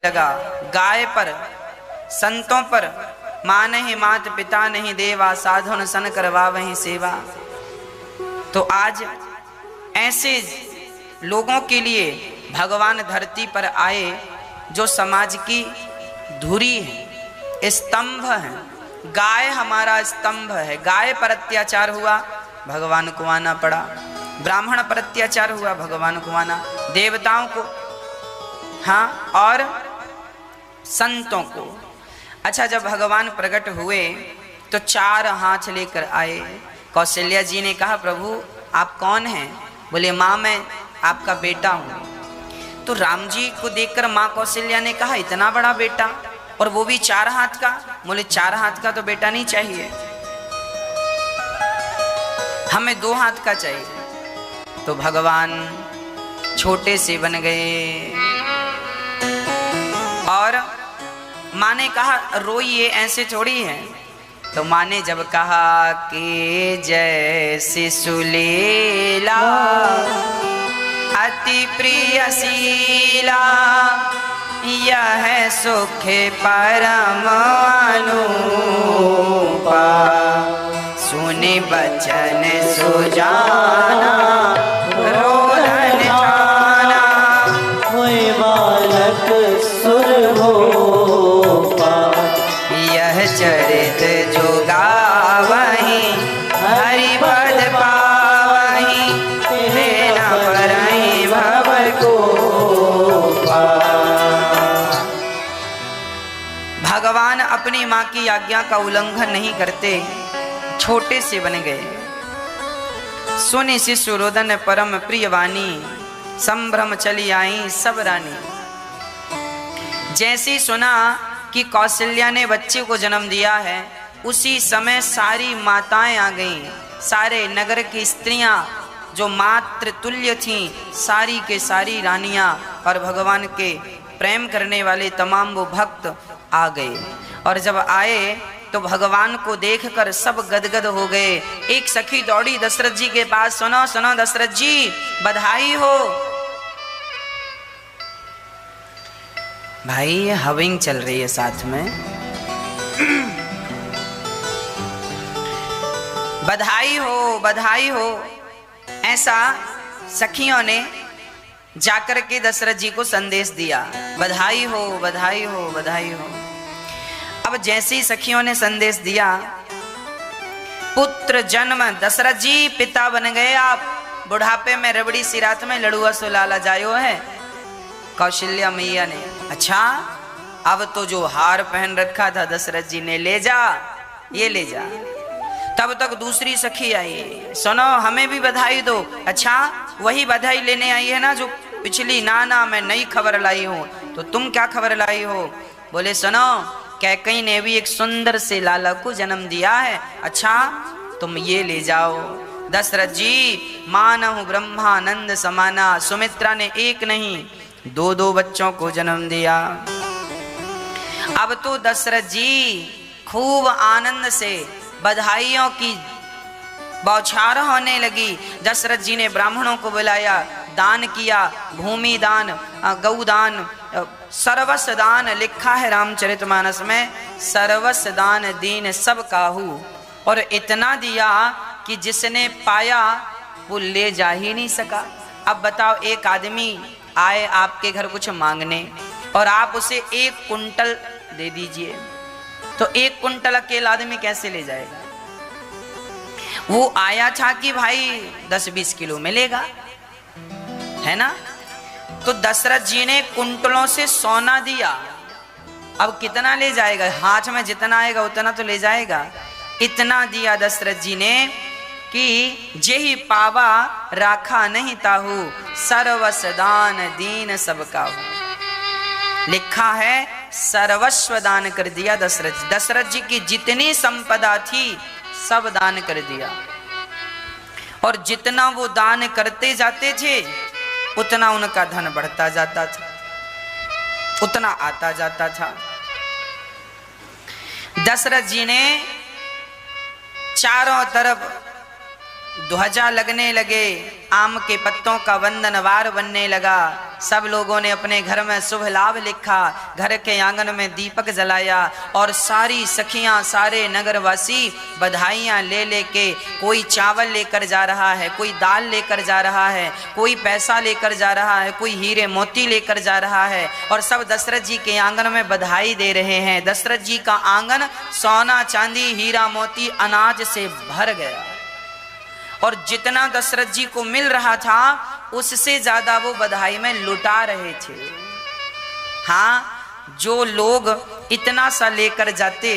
लगा। गाय पर, संतों पर, माँ नहीं मात पिता नहीं देवा, साधु न सन करवा वहीं सेवा। तो आज ऐसे लोगों के लिए भगवान धरती पर आए जो समाज की धुरी है, स्तंभ है। गाय हमारा स्तंभ है। गाय पर अत्याचार हुआ, भगवान को आना पड़ा। ब्राह्मण पर अत्याचार हुआ, भगवान को आना। देवताओं को, हाँ, और संतों को। अच्छा, जब भगवान प्रकट हुए तो 4 हाथ लेकर आए। कौशल्या जी ने कहा, प्रभु आप कौन हैं? बोले, माँ मैं आपका बेटा हूँ। तो राम जी को देखकर माँ कौशल्या ने कहा, इतना बड़ा बेटा, और वो भी 4 हाथ का? बोले 4 हाथ का तो बेटा नहीं चाहिए, हमें 2 हाथ का चाहिए। तो भगवान छोटे से बन गए। और माँ ने कहा, रोइए, ऐसे थोड़ी है। तो माँ ने जब कहा कि जैसे सुलीला अति प्रिय शीला, यह सुख परम अनुपा, सुनि बचन सुजाना रोदन ठाना, होय बालक सुर भोपा, यह चरित जो गावहीं हरि पद पावहीं, लेना परहीं भव को। भगवान अपनी माँ की आज्ञा का उल्लंघन नहीं करते, छोटे से बन गए। सुनि शिशु रोदन परम प्रिय वाणी, संभ्रम चली आई सब रानी। जैसे सुना कि कौशल्या ने बच्चे को जन्म दिया है, उसी समय सारी माताएं आ गईं। सारे नगर की स्त्रियां जो मातृ तुल्य थीं, सारी के सारी रानियां और भगवान के प्रेम करने वाले तमाम वो भक्त आ गए। और जब आए तो भगवान को देखकर सब गदगद हो गए। एक सखी दौड़ी दशरथ जी के पास, सुनो सुनो दशरथ जी, बधाई हो। भाई हविंग चल रही है साथ में। बधाई हो, बधाई हो। ऐसा सखियों ने जाकर के दशरथ जी को संदेश दिया, बधाई हो, बधाई हो, बधाई हो। अब जैसे ही सखियों ने संदेश दिया, पुत्र जन्म, दशरथ जी पिता बन गए आप, बुढ़ापे में रबड़ी सी रात में लड़ुआ सुलाला जायो है। कौशल्या मैया ने, अच्छा अब तो जो हार पहन रखा था दशरथ जी ने, ले जा, ये ले जा। तब तक दूसरी सखी आई, सुनो हमें भी बधाई दो। अच्छा वही बधाई लेने आई है ना जो पिछली? ना ना, मैं नई खबर लाई हूँ। तो तुम क्या खबर लाई हो? बोले, सुनो कैकई ने भी एक सुंदर से लाला को जन्म दिया है। अच्छा तुम ये ले जाओ। दशरथ जी, मानहु ब्रह्मानंद समाना, सुमित्रा ने एक नहीं 2-2 बच्चों को जन्म दिया। अब तो दशरथ जी खूब आनंद से बधाइयों की बौछार होने लगी। दशरथ जी ने ब्राह्मणों को बुलाया, दान किया, भूमि दान, गौ दान, सर्वस्व दान। लिखा है रामचरितमानस में, सर्वस्व दान दीन सब काहू। और इतना दिया कि जिसने पाया वो ले जा ही नहीं सका। अब बताओ, एक आदमी आए आपके घर कुछ मांगने और आप उसे 1 कुंटल दे दीजिए, तो 1 कुंटल अकेला आदमी कैसे ले जाएगा? वो आया था कि भाई 10-20 किलो मिलेगा, है ना? तो दशरथ जी ने कुंटलों से सोना दिया। अब कितना ले जाएगा? हाथ में जितना आएगा उतना तो ले जाएगा। इतना दिया दशरथ जी ने कि जेहि पावा राखा नहीं ताहू, सर्वस्व दान दीन सब काहू। लिखा है सर्वस्व दान कर दिया दशरथ। दशरथ जी की जितनी संपदा थी सब दान कर दिया। और जितना वो दान करते जाते थे उतना उनका धन बढ़ता जाता था, उतना आता जाता था। दशरथ जी ने चारों तरफ ध्वजा लगने लगे, आम के पत्तों का वंदनवार बनने लगा, सब लोगों ने अपने घर में शुभ लाभ लिखा, घर के आंगन में दीपक जलाया और सारी सखियां सारे नगरवासी बधाइयां ले लेके, कोई चावल लेकर जा रहा है, कोई दाल लेकर जा रहा है, कोई पैसा लेकर जा रहा है, कोई हीरे मोती लेकर जा रहा है और सब दशरथ जी के आंगन में बधाई दे रहे हैं। दशरथ जी का आंगन सोना चांदी हीरा मोती अनाज से भर गया और जितना दशरथ जी को मिल रहा था उससे ज्यादा वो बधाई में लुटा रहे थे। हाँ, जो लोग इतना सा लेकर जाते,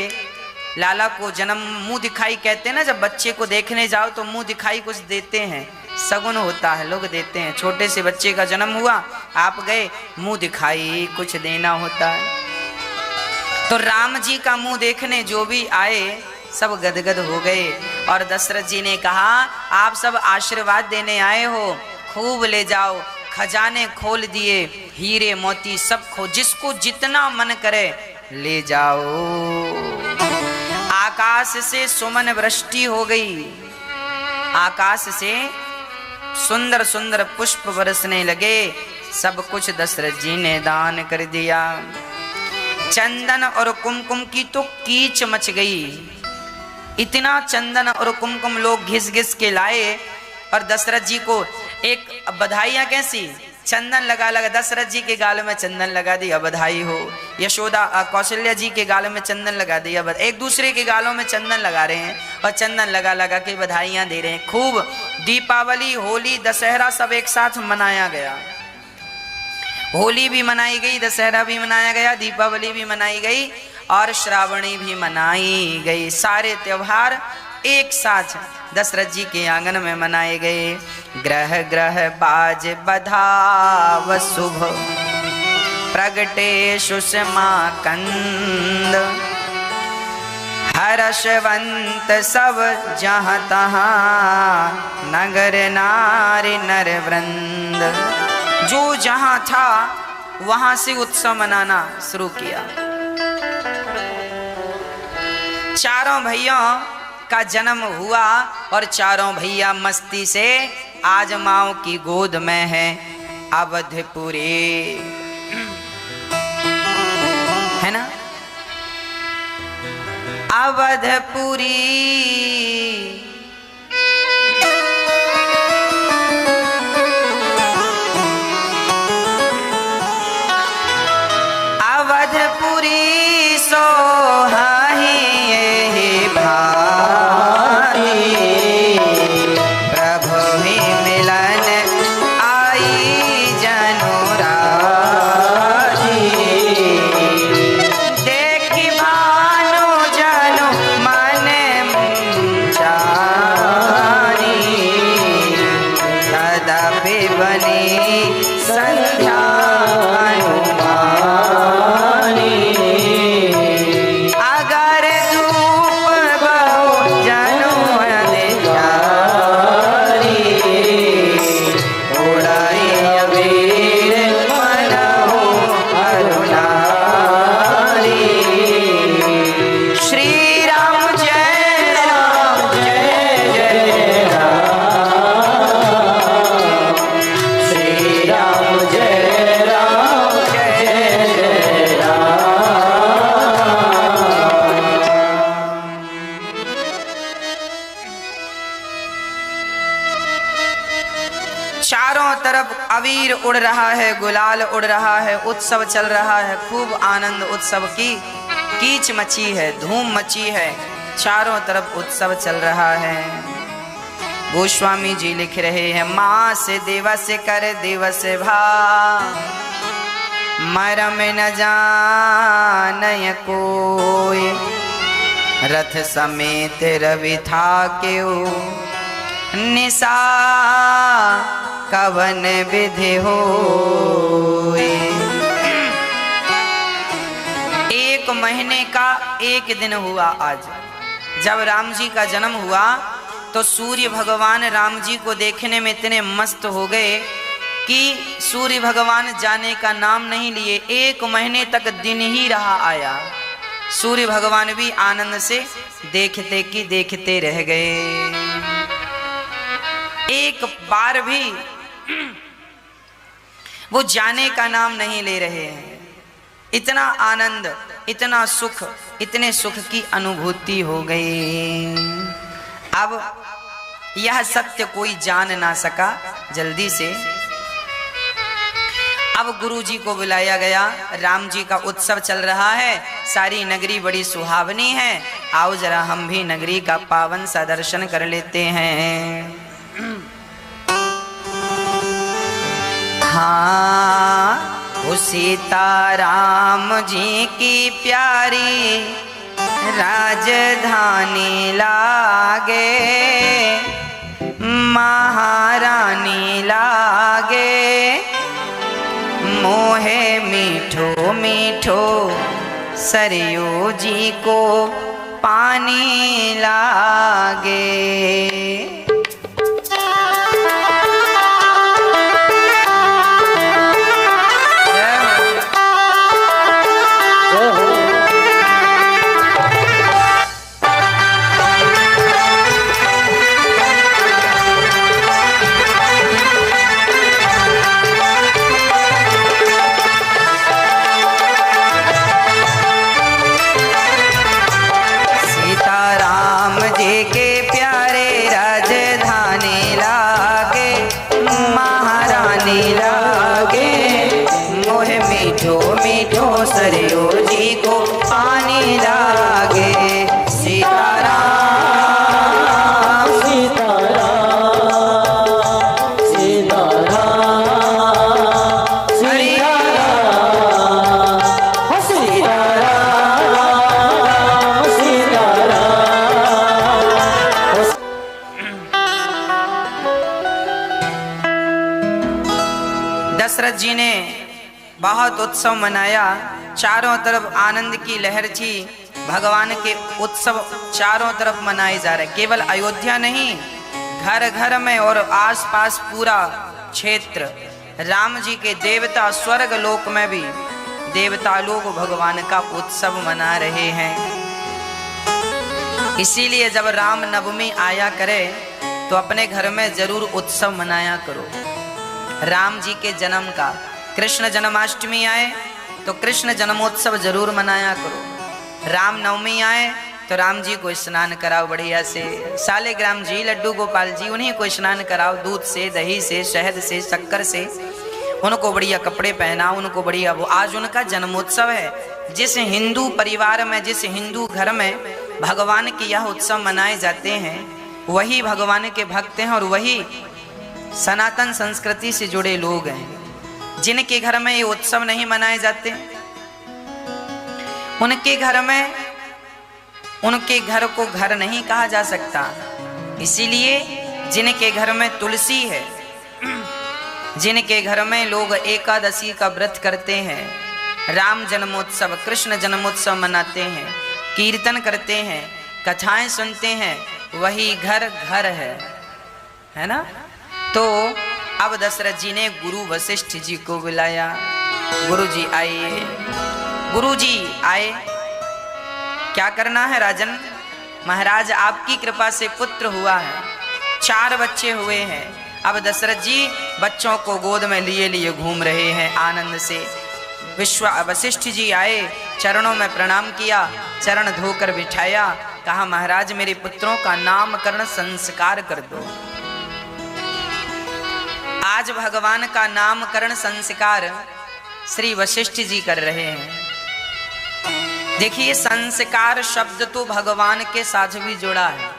लाला को जन्म मुंह दिखाई कहते हैं ना, जब बच्चे को देखने जाओ तो मुंह दिखाई कुछ देते हैं, सगुन होता है, लोग देते हैं। छोटे से बच्चे का जन्म हुआ, आप गए, मुंह दिखाई कुछ देना होता है। तो राम जी का मुंह देखने जो भी आए सब गदगद हो गए और दशरथ जी ने कहा, आप सब आशीर्वाद देने आए हो, खूब ले जाओ। खजाने खोल दिए, हीरे मोती सब जिसको जितना मन करे ले जाओ। आकाश से सुमन वृष्टि हो गई, आकाश से सुंदर सुंदर पुष्प बरसने लगे, सब कुछ दशरथ जी ने दान कर दिया। चंदन और कुमकुम की तो कीच मच गई, इतना चंदन और कुमकुम लोग घिस घिस के लाए और दशरथ जी को एक बधाइयां कैसी, चंदन लगा लगा, दशरथ जी के गाल में चंदन लगा दिया, बधाई हो। यशोदा कौशल्या जी के गाल में चंदन लगा दिया, एक दूसरे के गालों में चंदन लगा रहे हैं और चंदन लगा लगा के बधाइयां दे रहे हैं। खूब दीपावली, होली, दशहरा सब एक साथ मनाया गया। होली भी मनाई गई, दशहरा भी मनाया गया, दीपावली भी मनाई गई और श्रावणी भी मनाई गई। सारे त्योहार एक साथ दशरथ जी के आंगन में मनाए गए। ग्रह ग्रह बाज बधाव शुभ, प्रगटे सुषमा कंद, हर्षवंत सब जहाँ तहाँ, नगर नारी नर वृंद। जो जहाँ था वहां से उत्सव मनाना शुरू किया। चारों भैया का जन्म हुआ और चारों भैया मस्ती से आज माओ की गोद में है अवधपुरी, है ना, अवधपुरी। अवधपुरी सोहाही ये भाई, प्रभु ही मिलन आई जनोराजी। देखी भानु जनु मन चारी, तदपि बनी संध्या अबीर उड़ रहा है, गुलाल उड़ रहा है, उत्सव चल रहा है, खूब आनंद उत्सव की कीच मची है, धूम मची है, चारों तरफ उत्सव चल रहा है। गोस्वामी जी लिख रहे हैं, माँ से दिवस कर दिवस भा, मरम न जानय कोई, रथ समेत रवि था क्यों, निशा कवन विधि होए। एक महीने का एक दिन हुआ आज। जब राम जी का जन्म हुआ तो सूर्य भगवान राम जी को देखने में इतने मस्त हो गए कि सूर्य भगवान जाने का नाम नहीं लिए। एक महीने तक दिन ही रहा आया। सूर्य भगवान भी आनंद से देखते कि देखते रह गए। एक बार भी वो जाने का नाम नहीं ले रहे हैं। इतना आनंद, इतना सुख, इतने सुख की अनुभूति हो गई। अब यह सत्य कोई जान ना सका जल्दी से। अब गुरु जी को बुलाया गया। राम जी का उत्सव चल रहा है, सारी नगरी बड़ी सुहावनी है। आओ जरा हम भी नगरी का पावन सा दर्शन कर लेते हैं। हाँ, वो सीताराम जी की प्यारी राजधानी लागे, महारानी लागे, मोहे मीठो मीठो सरयू जी को पानी लागे। सरयू जी को पानी लागे। सीताराम सीताराम सीताराम सीताराम सीताराम सीताराम। दशरथ जी ने बहुत उत्सव मनाया। चारों तरफ आनंद की लहर थी। भगवान के उत्सव चारों तरफ मनाए जा रहे। केवल अयोध्या नहीं, घर घर में और आसपास पूरा क्षेत्र राम जी के देवता, स्वर्ग लोक में भी देवता लोग भगवान का उत्सव मना रहे हैं। इसीलिए जब राम नवमी आया करे तो अपने घर में जरूर उत्सव मनाया करो राम जी के जन्म का। कृष्ण जन्माष्टमी आए तो कृष्ण जन्मोत्सव जरूर मनाया करो। राम नवमी आए तो राम जी को स्नान कराओ बढ़िया से। सालेग्राम जी, लड्डू गोपाल जी, उन्हीं को स्नान कराओ दूध से, दही से, शहद से, शक्कर से। उनको बढ़िया कपड़े पहनाओ, उनको बढ़िया। वो आज उनका जन्मोत्सव है। जिस हिंदू परिवार में, जिस हिंदू घर में भगवान के यह उत्सव मनाए जाते हैं, वही भगवान के भक्त हैं और वही सनातन संस्कृति से जुड़े लोग हैं। जिनके घर में ये उत्सव नहीं मनाए जाते, उनके घर में, उनके घर को घर नहीं कहा जा सकता। इसीलिए जिनके घर में तुलसी है, जिनके घर में लोग एकादशी का व्रत करते हैं, राम जन्मोत्सव, कृष्ण जन्मोत्सव मनाते हैं, कीर्तन करते हैं, कथाएं सुनते हैं, वही घर घर है ना। तो अब दशरथ जी ने गुरु वशिष्ठ जी को बुलाया। गुरु जी आइए। गुरु जी आए। क्या करना है राजन? महाराज आपकी कृपा से पुत्र हुआ है, 4 बच्चे हुए हैं। अब दशरथ जी बच्चों को गोद में लिए लिए घूम रहे हैं आनंद से। वशिष्ठ जी आए, चरणों में प्रणाम किया, चरण धोकर बिठाया, कहा महाराज मेरे पुत्रों का नामकरण संस्कार कर दो। आज भगवान का नामकरण संस्कार श्री वशिष्ठ जी कर रहे हैं। देखिए, संस्कार शब्द तो भगवान के साथ भी जुड़ा है।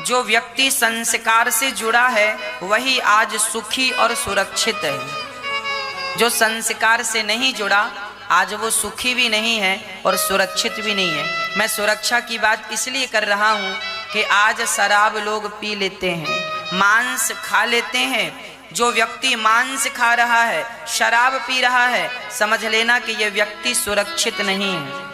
जो व्यक्ति संस्कार से जुड़ा है वही आज सुखी और सुरक्षित है। जो संस्कार से नहीं जुड़ा आज वो सुखी भी नहीं है और सुरक्षित भी नहीं है। मैं सुरक्षा की बात इसलिए कर रहा हूं कि आज शराब लोग पी लेते हैं, मांस खा लेते हैं। जो व्यक्ति मांस खा रहा है, शराब पी रहा है, समझ लेना कि यह व्यक्ति सुरक्षित नहीं है।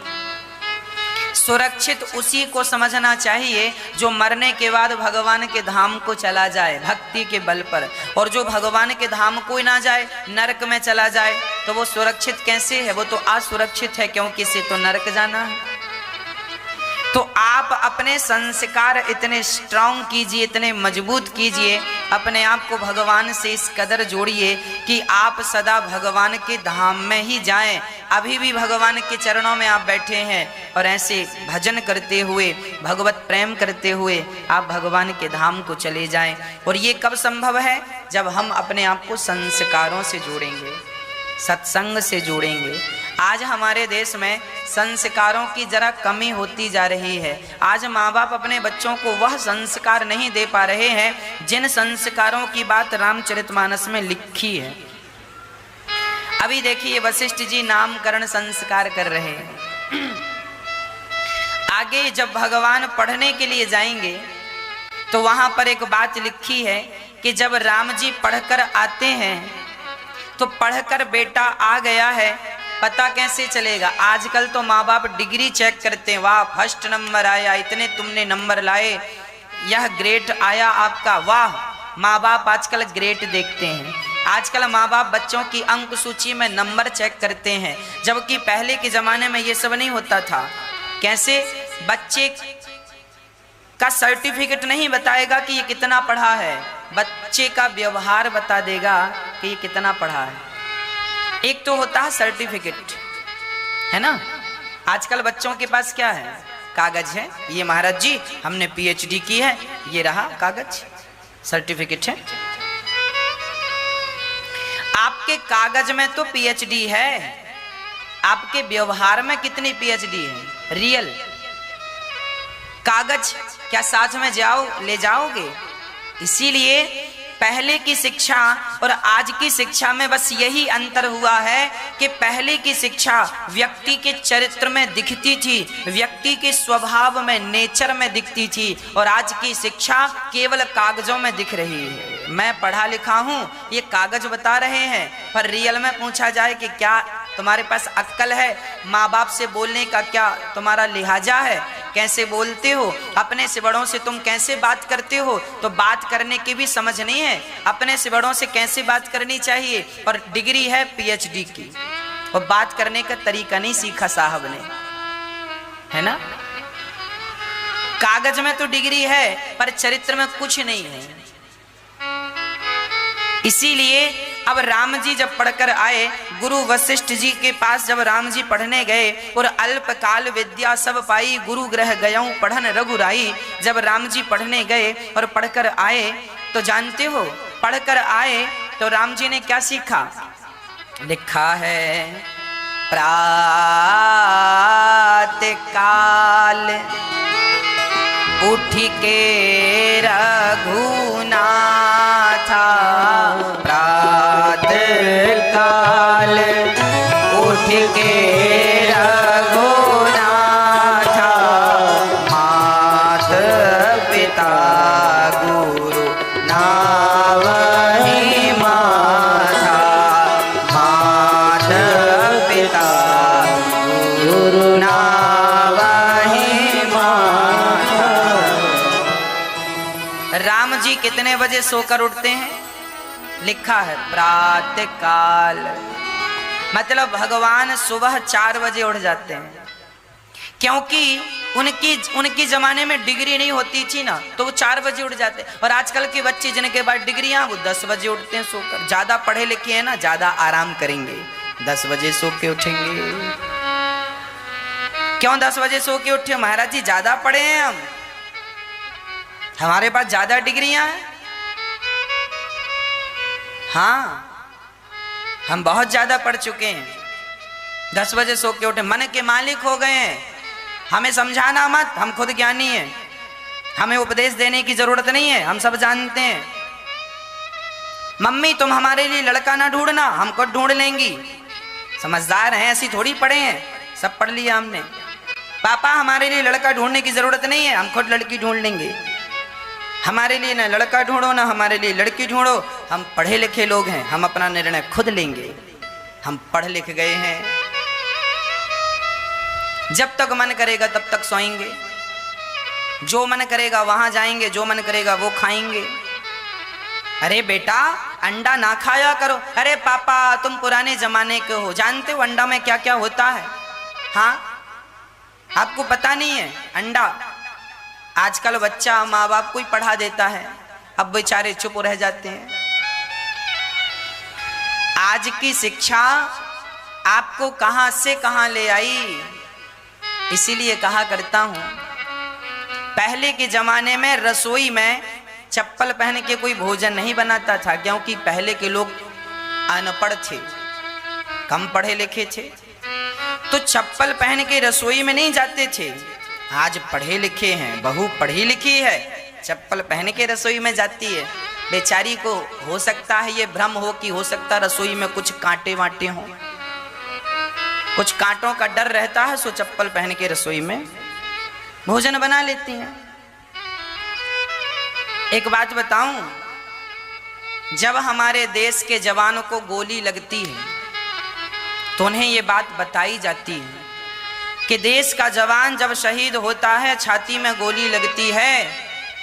सुरक्षित उसी को समझना चाहिए जो मरने के बाद भगवान के धाम को चला जाए भक्ति के बल पर, और जो भगवान के धाम को ना जाए, नरक में चला जाए, तो वो सुरक्षित कैसे है? वो तो असुरक्षित है, क्योंकि इसे तो नरक जाना है। तो आप अपने संस्कार इतने स्ट्रांग कीजिए, इतने मजबूत कीजिए, अपने आप को भगवान से इस कदर जोड़िए कि आप सदा भगवान के धाम में ही जाएं। अभी भी भगवान के चरणों में आप बैठे हैं और ऐसे भजन करते हुए, भगवत प्रेम करते हुए आप भगवान के धाम को चले जाएं। और ये कब संभव है? जब हम अपने आप को संस्कारों से जोड़ेंगे, सत्संग से जोड़ेंगे। आज हमारे देश में संस्कारों की जरा कमी होती जा रही है। आज माँ बाप अपने बच्चों को वह संस्कार नहीं दे पा रहे हैं जिन संस्कारों की बात रामचरितमानस में लिखी है। अभी देखिए वशिष्ठ जी नामकरण संस्कार कर रहे हैं। आगे जब भगवान पढ़ने के लिए जाएंगे तो वहां पर एक बात लिखी है कि जब राम जी पढ़कर आते हैं तो पढ़कर बेटा आ गया है, पता कैसे चलेगा? आजकल तो माँ बाप डिग्री चेक करते हैं, वाह फर्स्ट नंबर आया, इतने तुमने नंबर लाए, यह ग्रेड आया आपका, वाह। माँ बाप आजकल ग्रेड देखते हैं। आजकल माँ बाप बच्चों की अंक सूची में नंबर चेक करते हैं, जबकि पहले के जमाने में ये सब नहीं होता था। कैसे? बच्चे का सर्टिफिकेट नहीं बताएगा कि ये कितना पढ़ा है, बच्चे का व्यवहार बता देगा कि ये कितना पढ़ा है। एक तो होता है सर्टिफिकेट, है ना। आजकल बच्चों के पास क्या है? कागज है, ये महाराज जी हमने पीएचडी की है, ये रहा कागज, सर्टिफिकेट है। आपके कागज में तो पीएचडी है, आपके व्यवहार में कितनी पीएचडी है? रियल कागज क्या साथ में ले जाओगे? इसीलिए पहले की शिक्षा और आज की शिक्षा में बस यही अंतर हुआ है कि पहले की शिक्षा व्यक्ति के चरित्र में दिखती थी, व्यक्ति के स्वभाव में, नेचर में दिखती थी, और आज की शिक्षा केवल कागजों में दिख रही है। मैं पढ़ा लिखा हूँ, ये कागज बता रहे हैं, पर रियल में पूछा जाए कि क्या तुम्हारे पास अक्ल है? माँ बाप से बोलने का क्या तुम्हारा लिहाजा है? कैसे बोलते हो? अपने से बड़ों से तुम कैसे बात करते हो? तो बात करने की भी समझ नहीं है, अपने से बड़ों से कैसे बात करनी चाहिए। और डिग्री है पीएचडी की, और बात करने का तरीका नहीं सीखा साहब ने, है ना। कागज में तो डिग्री है पर चरित्र में कुछ नहीं है। इसीलिए अब राम जी जब पढ़कर आए, गुरु वशिष्ठ जी के पास जब राम जी पढ़ने गए, और अल्पकाल विद्या सब पाई, गुरु ग्रह गयऊं पढ़न रघुराई। जब राम जी पढ़ने गए और पढ़कर आए तो जानते हो, पढ़कर आए तो राम जी ने क्या सीखा? लिखा है प्रातः काल उठ के रघुनाथा, प्रातः काल उठ के रघुनाथा, माता पिता गुरु नावहि माथा, माता पिता गुरु नावहि माथा। राम जी कितने बजे सोकर उठते हैं? लिखा है प्रातः काल, मतलब भगवान सुबह 4 बजे उठ जाते हैं। क्योंकि उनकी जमाने में डिग्री नहीं होती थी ना, तो वो 4 बजे उठ जाते। और आजकल के बच्चे जिनके पास डिग्रियां, वो 10 बजे उठते हैं सोकर। ज्यादा पढ़े लिखे हैं ना, ज्यादा आराम करेंगे, 10 बजे सो के उठेंगे। क्यों 10 बजे सो के उठे? महाराज जी ज्यादा पढ़े हैं हम, हमारे पास ज्यादा डिग्रियां हैं। हाँ, हम बहुत ज्यादा पढ़ चुके हैं। 10 बजे सो के उठे, मन के मालिक हो गए हैं। हमें समझाना मत, हम खुद ज्ञानी हैं, हमें उपदेश देने की जरूरत नहीं है, हम सब जानते हैं। मम्मी तुम हमारे लिए लड़का ना ढूंढना, हम खुद ढूंढ लेंगी, समझदार हैं, ऐसी थोड़ी पढ़े हैं, सब पढ़ लिया हमने। पापा हमारे लिए लड़का ढूंढने की जरूरत नहीं है, हम खुद लड़की ढूंढ लेंगे। हमारे लिए ना लड़का ढूंढो ना हमारे लिए लड़की ढूंढो, हम पढ़े लिखे लोग हैं, हम अपना निर्णय खुद लेंगे, हम पढ़ लिख गए हैं। जब तक मन करेगा तब तक सोएंगे, जो मन करेगा वहां जाएंगे, जो मन करेगा वो खाएंगे। अरे बेटा अंडा ना खाया करो। अरे पापा तुम पुराने जमाने के हो, जानते हो अंडा में क्या क्या होता है? हाँ, आपको पता नहीं है, अंडा आजकल बच्चा माँ बाप को ही पढ़ा देता है, अब बेचारे चुप रह जाते हैं। आज की शिक्षा आपको कहां से कहां ले आई। इसीलिए कहा करता हूं, पहले के जमाने में रसोई में चप्पल पहन के कोई भोजन नहीं बनाता था, क्योंकि पहले के लोग अनपढ़ थे, कम पढ़े लिखे थे, तो चप्पल पहन के रसोई में नहीं जाते थे। आज पढ़े लिखे हैं, बहू पढ़ी लिखी है, चप्पल पहन के रसोई में जाती है। बेचारी को हो सकता है ये भ्रम हो कि हो सकता रसोई में कुछ कांटे वाटे हों, कुछ कांटों का डर रहता है, सो चप्पल पहन के रसोई में भोजन बना लेती हैं। एक बात बताऊं, जब हमारे देश के जवानों को गोली लगती है तो उन्हें ये बात बताई जाती है कि देश का जवान जब शहीद होता है, छाती में गोली लगती है,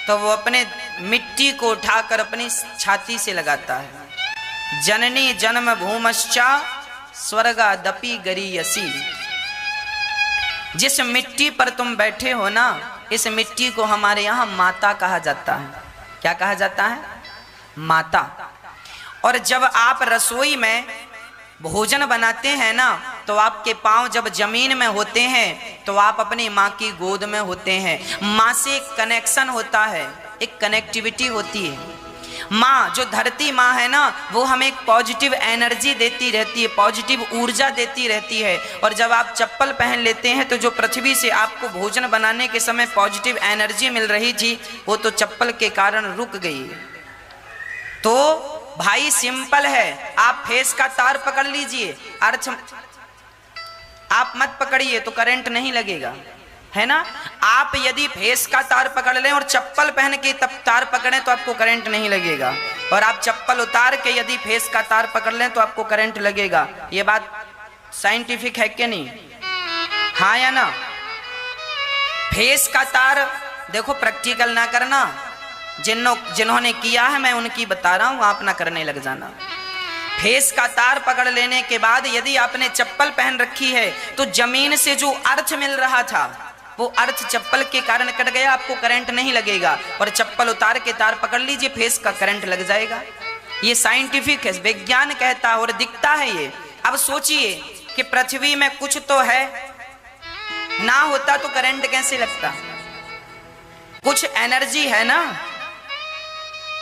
तो वो अपने मिट्टी को उठाकर अपनी छाती से लगाता है। जननी जन्म भूमश्चा स्वर्गादपि गरीयसी। जिस मिट्टी पर तुम बैठे हो ना, इस मिट्टी को हमारे यहाँ माता कहा जाता है। क्या कहा जाता है? माता। और जब आप रसोई में भोजन बनाते हैं ना, तो आपके पांव जब जमीन में होते हैं तो आप अपनी माँ की गोद में होते हैं। माँ से एक कनेक्शन होता है, एक कनेक्टिविटी होती है। माँ जो धरती माँ है ना, वो हमें एक पॉजिटिव एनर्जी देती रहती है, पॉजिटिव ऊर्जा देती रहती है। और जब आप चप्पल पहन लेते हैं तो जो पृथ्वी से आपको भोजन बनाने के समय पॉजिटिव एनर्जी मिल रही थी, वो तो चप्पल के कारण रुक गई। तो भाई सिंपल है, आप फेस का तार पकड़ लीजिए, अर्थ आप मत पकड़िए तो करंट नहीं लगेगा, है ना। आप यदि फेस का तार पकड़ लें और चप्पल पहन के तब तार पकड़ें तो आपको करंट नहीं लगेगा, और आप चप्पल उतार के यदि फेस का तार पकड़ लें तो आपको करंट लगेगा। ये बात साइंटिफिक है कि नहीं? हाँ या ना? फेस का तार देखो, प्रैक्टिकल ना करना, जिन्होंने किया है मैं उनकी बता रहा हूं, आप ना करने लग जाना। फेस का तार पकड़ लेने के बाद यदि आपने चप्पल पहन रखी है तो जमीन से जो अर्थ मिल रहा था वो अर्थ चप्पल के कारण कट गया, आपको करंट नहीं लगेगा। और चप्पल उतार के तार पकड़ लीजिए, फेस का करंट लग जाएगा। ये साइंटिफिक है, विज्ञान कहता है और दिखता है ये। अब सोचिए कि पृथ्वी में कुछ तो है, ना होता तो करंट कैसे लगता? कुछ एनर्जी है ना,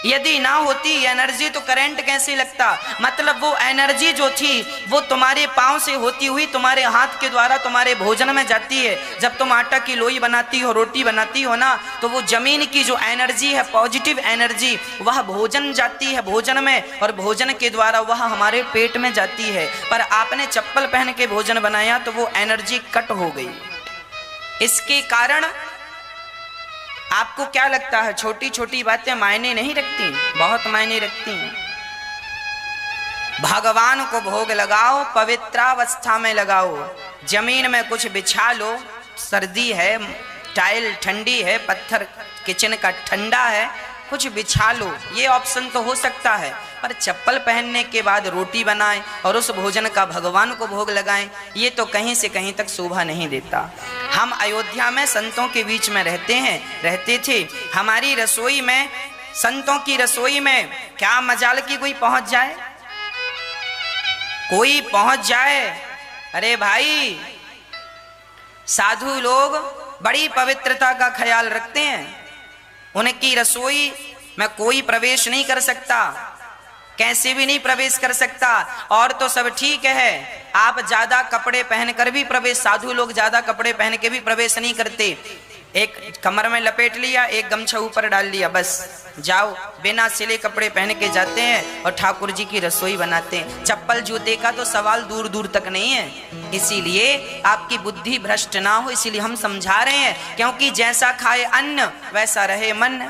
यदि ना होती एनर्जी तो करंट कैसे लगता? मतलब वो एनर्जी जो थी वो तुम्हारे पांव से होती हुई तुम्हारे हाथ के द्वारा तुम्हारे भोजन में जाती है। जब तुम आटा की लोई बनाती हो, रोटी बनाती हो ना, तो वो जमीन की जो एनर्जी है, पॉजिटिव एनर्जी, वह भोजन जाती है भोजन में, और भोजन के द्वारा वह हमारे पेट में जाती है। पर आपने चप्पल पहन के भोजन बनाया तो वो एनर्जी कट हो गई। इसके कारण आपको क्या लगता है? छोटी छोटी बातें मायने नहीं रखती, बहुत मायने रखती हैं। भगवान को भोग लगाओ, पवित्रावस्था में लगाओ, जमीन में कुछ बिछा लो, सर्दी है, टाइल ठंडी है, पत्थर किचन का ठंडा है, कुछ बिछा लो, ये ऑप्शन तो हो सकता है। पर चप्पल पहनने के बाद रोटी बनाएं और उस भोजन का भगवान को भोग लगाएं, ये तो कहीं से कहीं तक शोभा नहीं देता। हम अयोध्या में संतों के बीच में रहते थे। हमारी रसोई में, संतों की रसोई में क्या मजाल की कोई पहुंच जाए, कोई पहुंच जाए। अरे भाई, साधु लोग बड़ी पवित्रता का ख्याल रखते हैं, उनकी रसोई में कोई प्रवेश नहीं कर सकता, कैसे भी नहीं प्रवेश कर सकता। और तो सब ठीक है, आप ज्यादा कपड़े पहनकर भी प्रवेश, साधु लोग ज्यादा कपड़े पहन के भी प्रवेश नहीं करते। एक कमर में लपेट लिया, एक गमछा ऊपर डाल लिया, बस जाओ, बिना सिले कपड़े पहन के जाते हैं और ठाकुर जी की रसोई बनाते हैं। चप्पल जूते का तो सवाल दूर दूर तक नहीं है। इसीलिए आपकी बुद्धि भ्रष्ट ना हो, इसीलिए हम समझा रहे हैं, क्योंकि जैसा खाए अन्न वैसा रहे मन,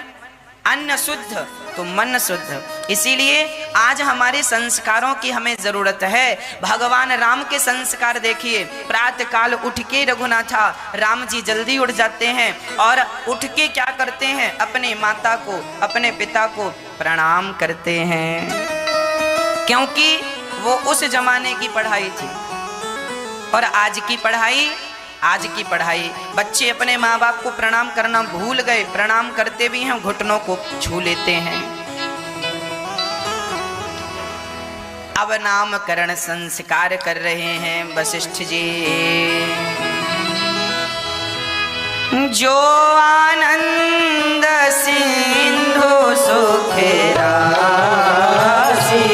अन्न शुद्ध तो मन शुद्ध। इसीलिए आज हमारे संस्कारों की हमें जरूरत है। भगवान राम के संस्कार देखिए, प्रातः काल उठ के रघुनाथा राम जी जल्दी उठ जाते हैं और उठ के क्या करते हैं, अपने माता को, अपने पिता को प्रणाम करते हैं, क्योंकि वो उस जमाने की पढ़ाई थी। और आज की पढ़ाई आज की पढ़ाई, बच्चे अपने माँ बाप को प्रणाम करना भूल गए, प्रणाम करते भी हैं घुटनों को छू लेते हैं। अब नामकरण संस्कार कर रहे हैं वशिष्ठ जी। जो आनंद सिंधु सुख राशि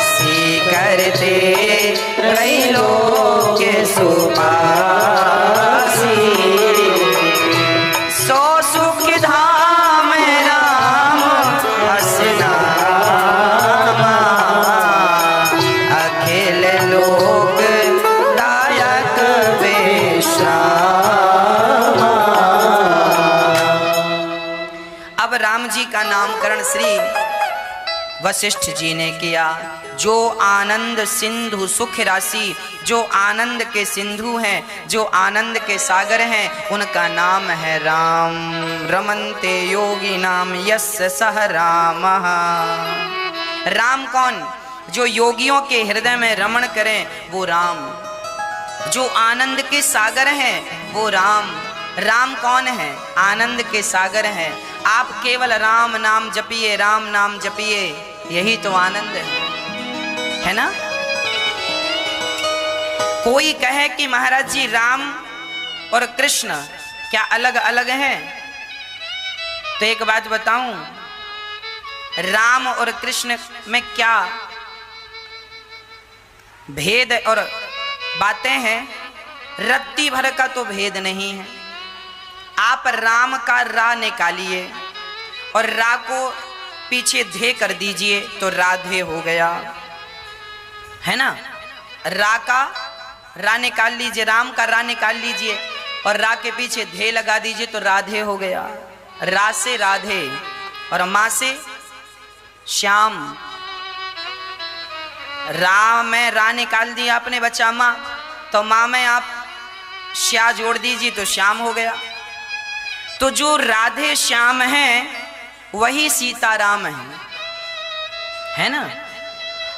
सी करते त्रैलोक सुपासी, सो सुख धाम राम असनामा, अखिल लोक दायक विश्राम। अब राम जी का नामकरण श्री वशिष्ठ जी ने किया। जो आनंद सिंधु सुख राशि, जो आनंद के सिंधु हैं, जो आनंद के सागर हैं, उनका नाम है राम। रमन्ते योगी नाम यस्य सह रामः। राम कौन? जो योगियों के हृदय में रमण करें वो राम। जो आनंद के सागर हैं वो राम। राम कौन है? आनंद के सागर हैं। आप केवल राम नाम जपिए, राम नाम जपिए, यही तो आनंद है ना। कोई कहे कि महाराज जी राम और कृष्ण क्या अलग अलग हैं? तो एक बात बताऊं, राम और कृष्ण में क्या भेद और बातें हैं, रत्ती भर का तो भेद नहीं है। आप राम का रा निकालिए और रा को पीछे धे कर दीजिए तो राधे हो गया, है ना। रा का रा निकाल लीजिए, राम का रा निकाल लीजिए और रा के पीछे धे लगा दीजिए तो राधे हो गया। रा से राधे और माँ से श्याम। रा में रा निकाल दिया आपने बच्चा माँ, तो माँ में आप श्या जोड़ दीजिए तो श्याम हो गया। तो जो राधे श्याम हैं वही सीताराम है ना।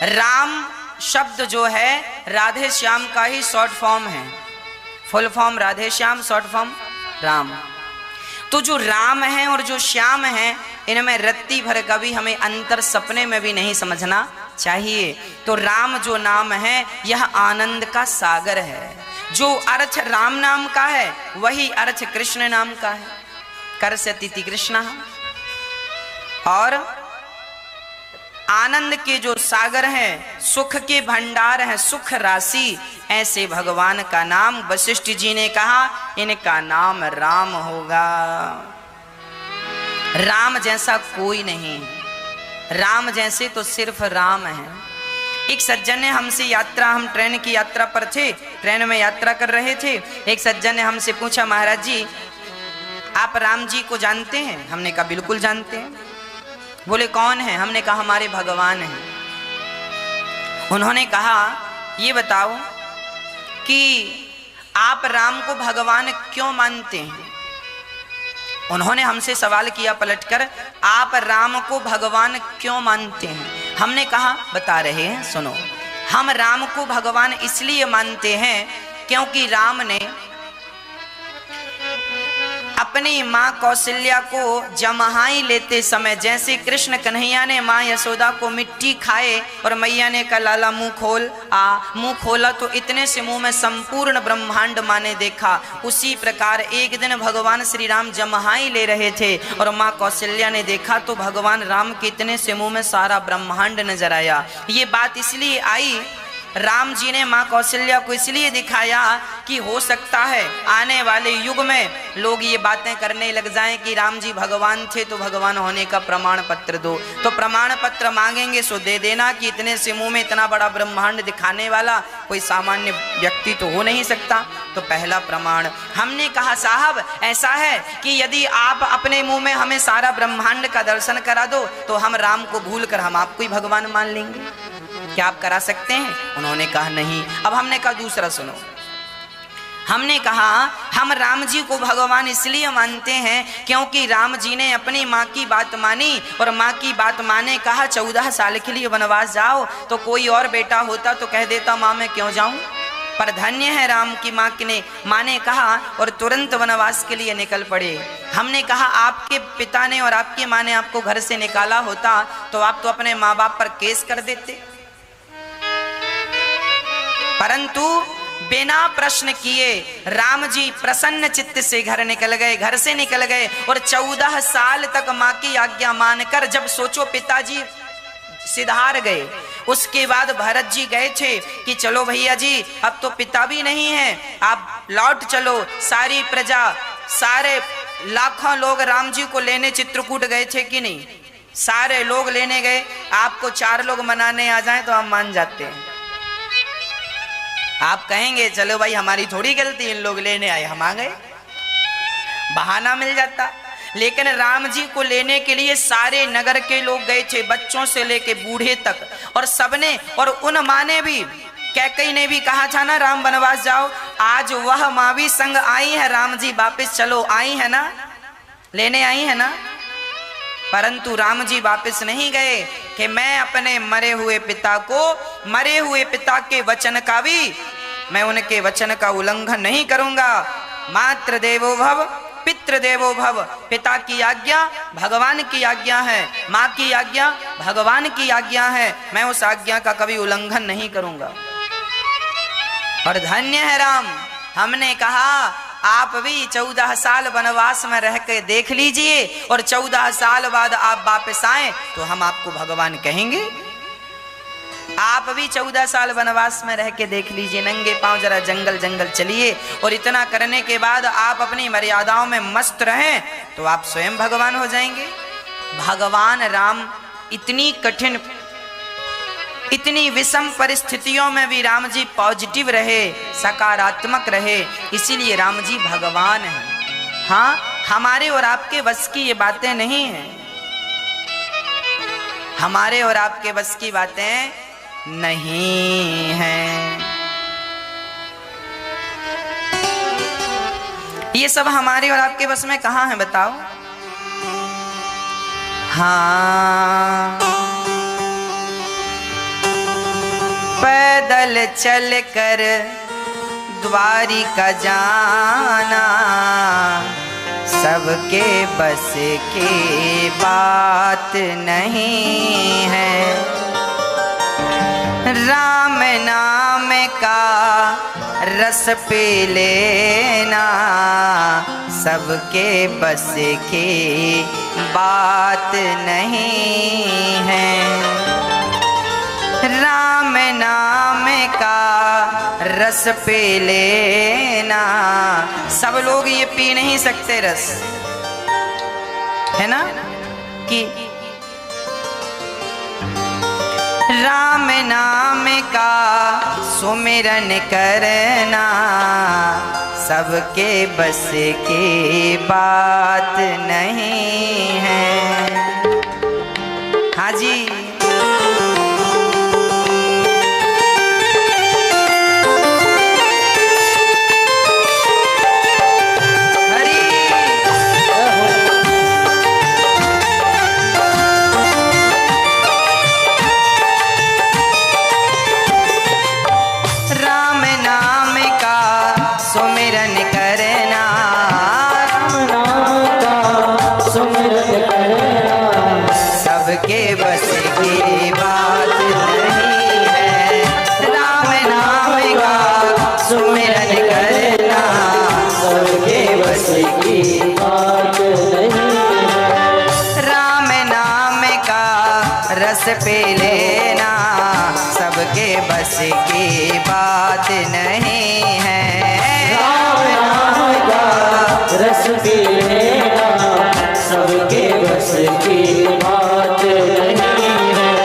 राम शब्द जो है राधे श्याम का ही शॉर्ट फॉर्म है। Full form Radhe Shyam, short form Ram. तो जो राम है और जो श्याम है, इनमें रत्ती भर का भी हमें अंतर सपने में भी नहीं समझना चाहिए। तो राम जो नाम है यह आनंद का सागर है। जो अर्थ राम नाम का है वही अर्थ कृष्ण नाम का है। करस्यति कृष्ण। और आनंद के जो सागर हैं, सुख के भंडार हैं, सुख राशि, ऐसे भगवान का नाम वशिष्ठ जी ने कहा इनका नाम राम होगा। राम जैसा कोई नहीं, राम जैसे तो सिर्फ राम है। एक सज्जन ने हमसे यात्रा, हम ट्रेन की यात्रा पर थे, ट्रेन में यात्रा कर रहे थे। एक सज्जन ने हमसे पूछा, महाराज जी आप राम जी को जानते हैं? हमने कहा बिल्कुल जानते हैं। बोले कौन है? हमने कहा हमारे भगवान हैं। उन्होंने कहा ये बताओ कि आप राम को भगवान क्यों मानते हैं? उन्होंने हमसे सवाल किया पलटकर, आप राम को भगवान क्यों मानते हैं? हमने कहा बता रहे हैं, सुनो। हम राम को भगवान इसलिए मानते हैं क्योंकि राम ने अपनी माँ कौशल्या को जमहाई लेते समय, जैसे कृष्ण कन्हैया ने माँ यशोदा को मिट्टी खाए और मैया ने कहा लाला मुंह खोल, मुंह खोला तो इतने से मुंह में संपूर्ण ब्रह्मांड माँ ने देखा। उसी प्रकार एक दिन भगवान श्री राम जमहाई ले रहे थे और माँ कौशल्या ने देखा तो भगवान राम के इतने से मुंह में सारा ब्रह्मांड नजर आया। ये बात इसलिए आई, राम जी ने माँ कौशल्या को इसलिए दिखाया कि हो सकता है आने वाले युग में लोग ये बातें करने लग जाएं कि राम जी भगवान थे तो भगवान होने का प्रमाण पत्र दो। तो प्रमाण पत्र मांगेंगे सो दे देना कि इतने से मुंह में इतना बड़ा ब्रह्मांड दिखाने वाला कोई सामान्य व्यक्ति तो हो नहीं सकता। तो पहला प्रमाण हमने कहा साहब ऐसा है कि यदि आप अपने मुंह में हमें सारा ब्रह्मांड का दर्शन करा दो तो हम राम को भूल कर हम आपको ही भगवान मान लेंगे। क्या आप करा सकते हैं? उन्होंने कहा नहीं। अब हमने कहा दूसरा सुनो। हमने कहा हम राम जी को भगवान इसलिए मानते हैं क्योंकि राम जी ने अपनी माँ की बात मानी और माँ की बात माने कहा 14 साल के लिए वनवास जाओ। तो कोई और बेटा होता तो कह देता माँ मैं क्यों जाऊं, पर धन्य है राम की माँ ने कहा और तुरंत वनवास के लिए निकल पड़े। हमने कहा आपके पिता ने और आपकी माँ ने आपको घर से निकाला होता तो आप तो अपने माँ बाप पर केस कर देते, परंतु बिना प्रश्न किए राम जी प्रसन्न चित्त से घर निकल गए, घर से निकल गए। और 14 साल तक माँ की आज्ञा मानकर जब सोचो पिताजी सिधार गए, उसके बाद भरत जी गए थे कि चलो भैया जी अब तो पिता भी नहीं है, आप लौट चलो। सारी प्रजा, सारे लाखों लोग राम जी को लेने चित्रकूट गए थे कि नहीं? सारे लोग लेने गए। आपको 4 लोग मनाने आ जाएं तो हम मान जाते हैं। आप कहेंगे चलो भाई हमारी थोड़ी गलती, इन लोग लेने आए हम आ गए, बहाना मिल जाता। लेकिन राम जी को लेने के लिए सारे नगर के लोग गए थे, बच्चों से लेके बूढ़े तक, और सबने, और उन माँ ने भी, कैकेयी ने भी कहा था ना राम वनवास जाओ, आज वह माँ भी संग आई है, राम जी वापस चलो, आई है ना, लेने आई है ना। परंतु राम जी वापस नहीं गए कि मैं अपने मरे हुए पिता को, मरे हुए पिता के वचन का भी, मैं उनके वचन का उल्लंघन नहीं करूंगा। मातृ देवो भव पितृ देवो भव, पिता की आज्ञा भगवान की आज्ञा है, माँ की आज्ञा भगवान की आज्ञा है, मैं उस आज्ञा का कभी उल्लंघन नहीं करूंगा। और धन्य है राम। हमने कहा आप भी 14 साल वनवास में रह के देख लीजिए और 14 साल बाद आप वापस आए तो हम आपको भगवान कहेंगे। आप भी 14 साल वनवास में रह के देख लीजिए, नंगे पांव जरा जंगल जंगल चलिए, और इतना करने के बाद आप अपनी मर्यादाओं में मस्त रहें तो आप स्वयं भगवान हो जाएंगे। भगवान राम इतनी कठिन, इतनी विषम परिस्थितियों में भी राम जी पॉजिटिव रहे, सकारात्मक रहे, इसीलिए राम जी भगवान हैं। हाँ, हमारे और आपके बस की ये बातें नहीं हैं, हमारे और आपके बस की बातें नहीं हैं। ये सब हमारे और आपके बस में कहाँ है बताओ? हाँ, पैदल चल कर द्वारिका जाना सबके बस की बात नहीं है। राम नाम का रस पी लेना सबके बस की बात नहीं है। राम नाम का रस पी लेना, सब लोग ये पी नहीं सकते रस, है ना, कि राम नाम का सुमिरन करना सबके बस की बात नहीं है। हाँ जी, सबके बस की बात नहीं है। राम नाम का सुमिरन करना सबके बस की बात नहीं है। राम नाम का रस पी लेना सबके बस की बात नहीं है। राम नाम का रस पी लेना सबके बस की बात नहीं है।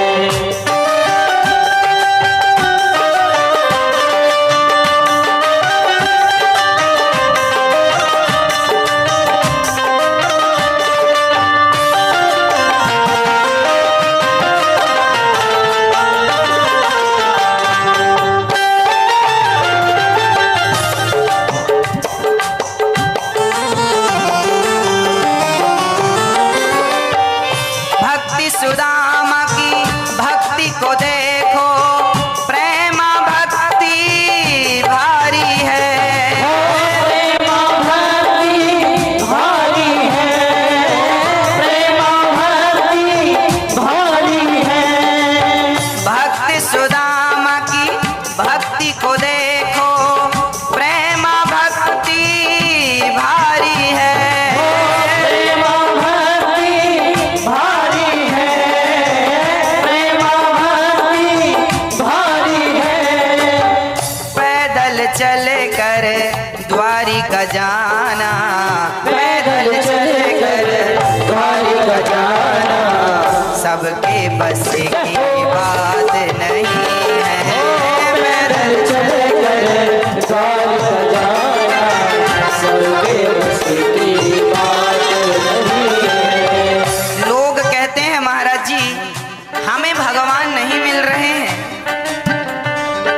को देखो प्रेम भक्ति भारी है, प्रेम भक्ति भारी है, प्रेम भक्ति भारी है। पैदल चल कर द्वारिका जाना, पैदल चल कर द्वारिका जाना सबके बस की बात नहीं है, पैदल चल कर द्वारिका जाना सबके बस की बात नहीं है। लोग कहते हैं महाराज जी हमें भगवान नहीं मिल रहे हैं।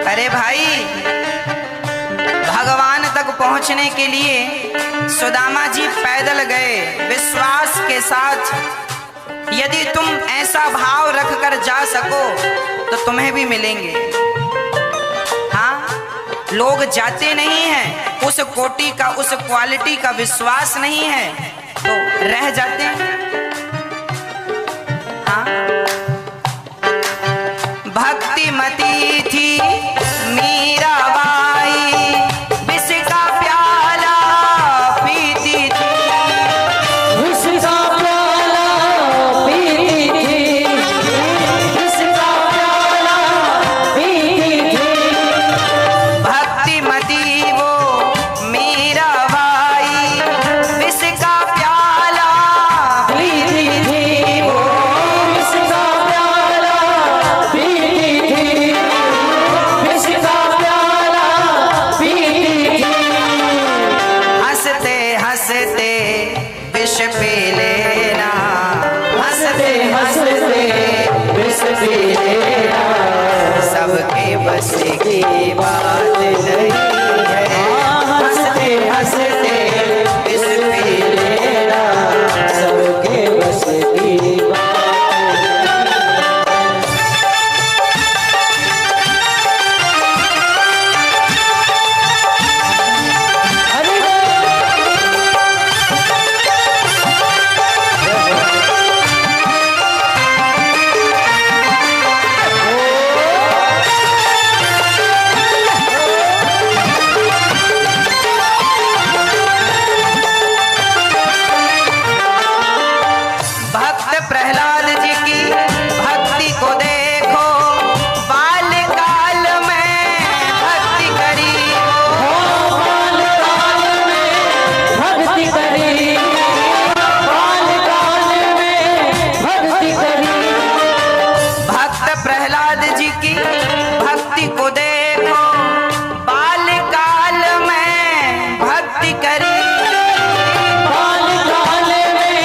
अरे भाई, भगवान तक पहुंचने के लिए सुदामा जी पैदल गए विश्वास के साथ। यदि तुम ऐसा भाव रखकर जा सको तो तुम्हें भी मिलेंगे। हाँ, लोग जाते नहीं हैं, उस कोटि का उस क्वालिटी का विश्वास नहीं है तो रह जाते हैं। हाँ, भक्तिमती थी मीराबाई, विष का प्याला पीती थी, विष का प्याला पीती थी, विष का प्याला पीती थी। भक्तिमती वो मीराबाई, विष का प्याला पीती थी, वो विष का प्याला पीती थी, विष का प्याला पीती थी। हंसते हंसते विष पी लेना, हंसते हंसते विष पी लेना सबके बस की बात नहीं है, हंसते हंसते विष पी लेना सबके बस की बात। भक्त प्रहलाद जी की भक्ति को देखो, बाल्यकाल में भक्ति करी हो, बालकाल में भक्ति करी, बालकाल में भक्ति करी। भक्त प्रहलाद जी की भक्ति को देखो, बाल्यकाल में भक्ति करी, बालकाल में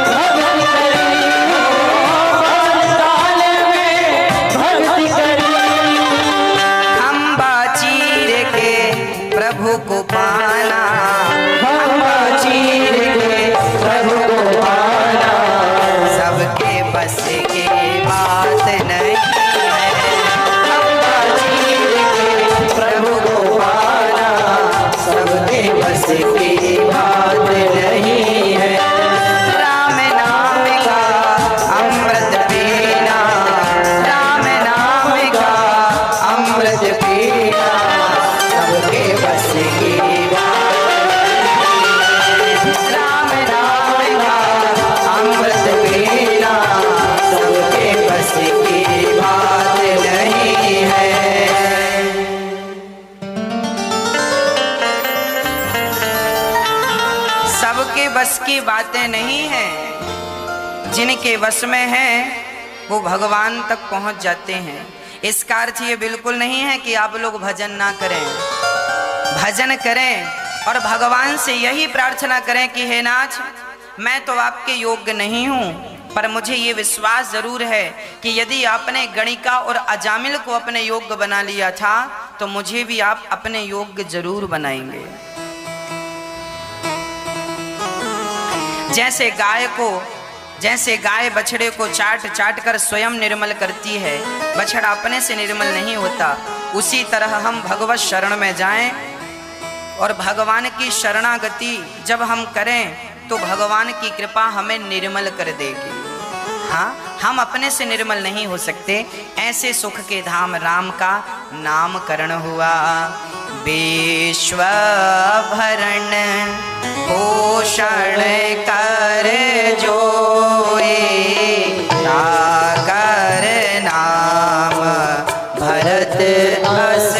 भक्ति करी, बालकाल में भक्ति करी। खंबा चीर के प्रभु को पाना, खंबा चीर के प्रभु को पाना सबके बस की बात नहीं है, खंबा चीर के प्रभु को पाना सबके बस की बात नहीं है। राम नाम का अमृत पीना, राम नाम का अमृत पीना सबके बस की बात नहीं है। राम नाम का अमृत पीना सबके बस की बात नहीं है। सबके बस की बातें नहीं हैं, जिनके वश में है वो भगवान तक पहुंच जाते हैं। इसका अर्थ ये बिल्कुल नहीं है कि आप लोग भजन ना करें, भजन करें और भगवान से यही प्रार्थना करें कि हे नाथ, मैं तो आपके योग्य नहीं हूँ, पर मुझे ये विश्वास जरूर है कि यदि आपने गणिका और अजामिल को अपने योग्य बना लिया था तो मुझे भी आप अपने योग्य जरूर बनाएंगे। जैसे गाय बछड़े को चाट चाट कर स्वयं निर्मल करती है, बछड़ा अपने से निर्मल नहीं होता, उसी तरह हम भगवत शरण में जाएं और भगवान की शरणागति जब हम करें तो भगवान की कृपा हमें निर्मल कर देगी। हाँ, हम अपने से निर्मल नहीं हो सकते। ऐसे सुख के धाम राम का नामकरण हुआ। विश्व भरण पोषण कर जोए, ताकर नाम भरत अस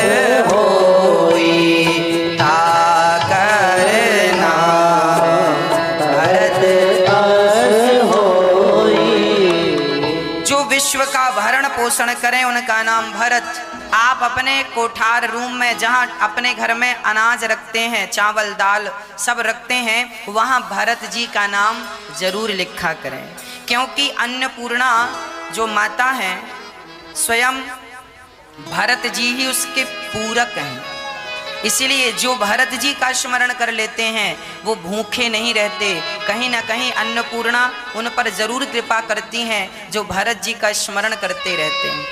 होई, ताकर नाम भरत अस होई। जो विश्व का भरण पोषण करें उनका नाम भरत। आप अपने कोठार रूम में जहाँ अपने घर में अनाज रखते हैं, चावल दाल सब रखते हैं, वहाँ भरत जी का नाम जरूर लिखा करें, क्योंकि अन्नपूर्णा जो माता है स्वयं भरत जी ही उसके पूरक हैं। इसलिए जो भरत जी का स्मरण कर लेते हैं वो भूखे नहीं रहते। कहीं ना कहीं अन्नपूर्णा उन पर जरूर कृपा करती हैं जो भरत जी का स्मरण करते रहते हैं,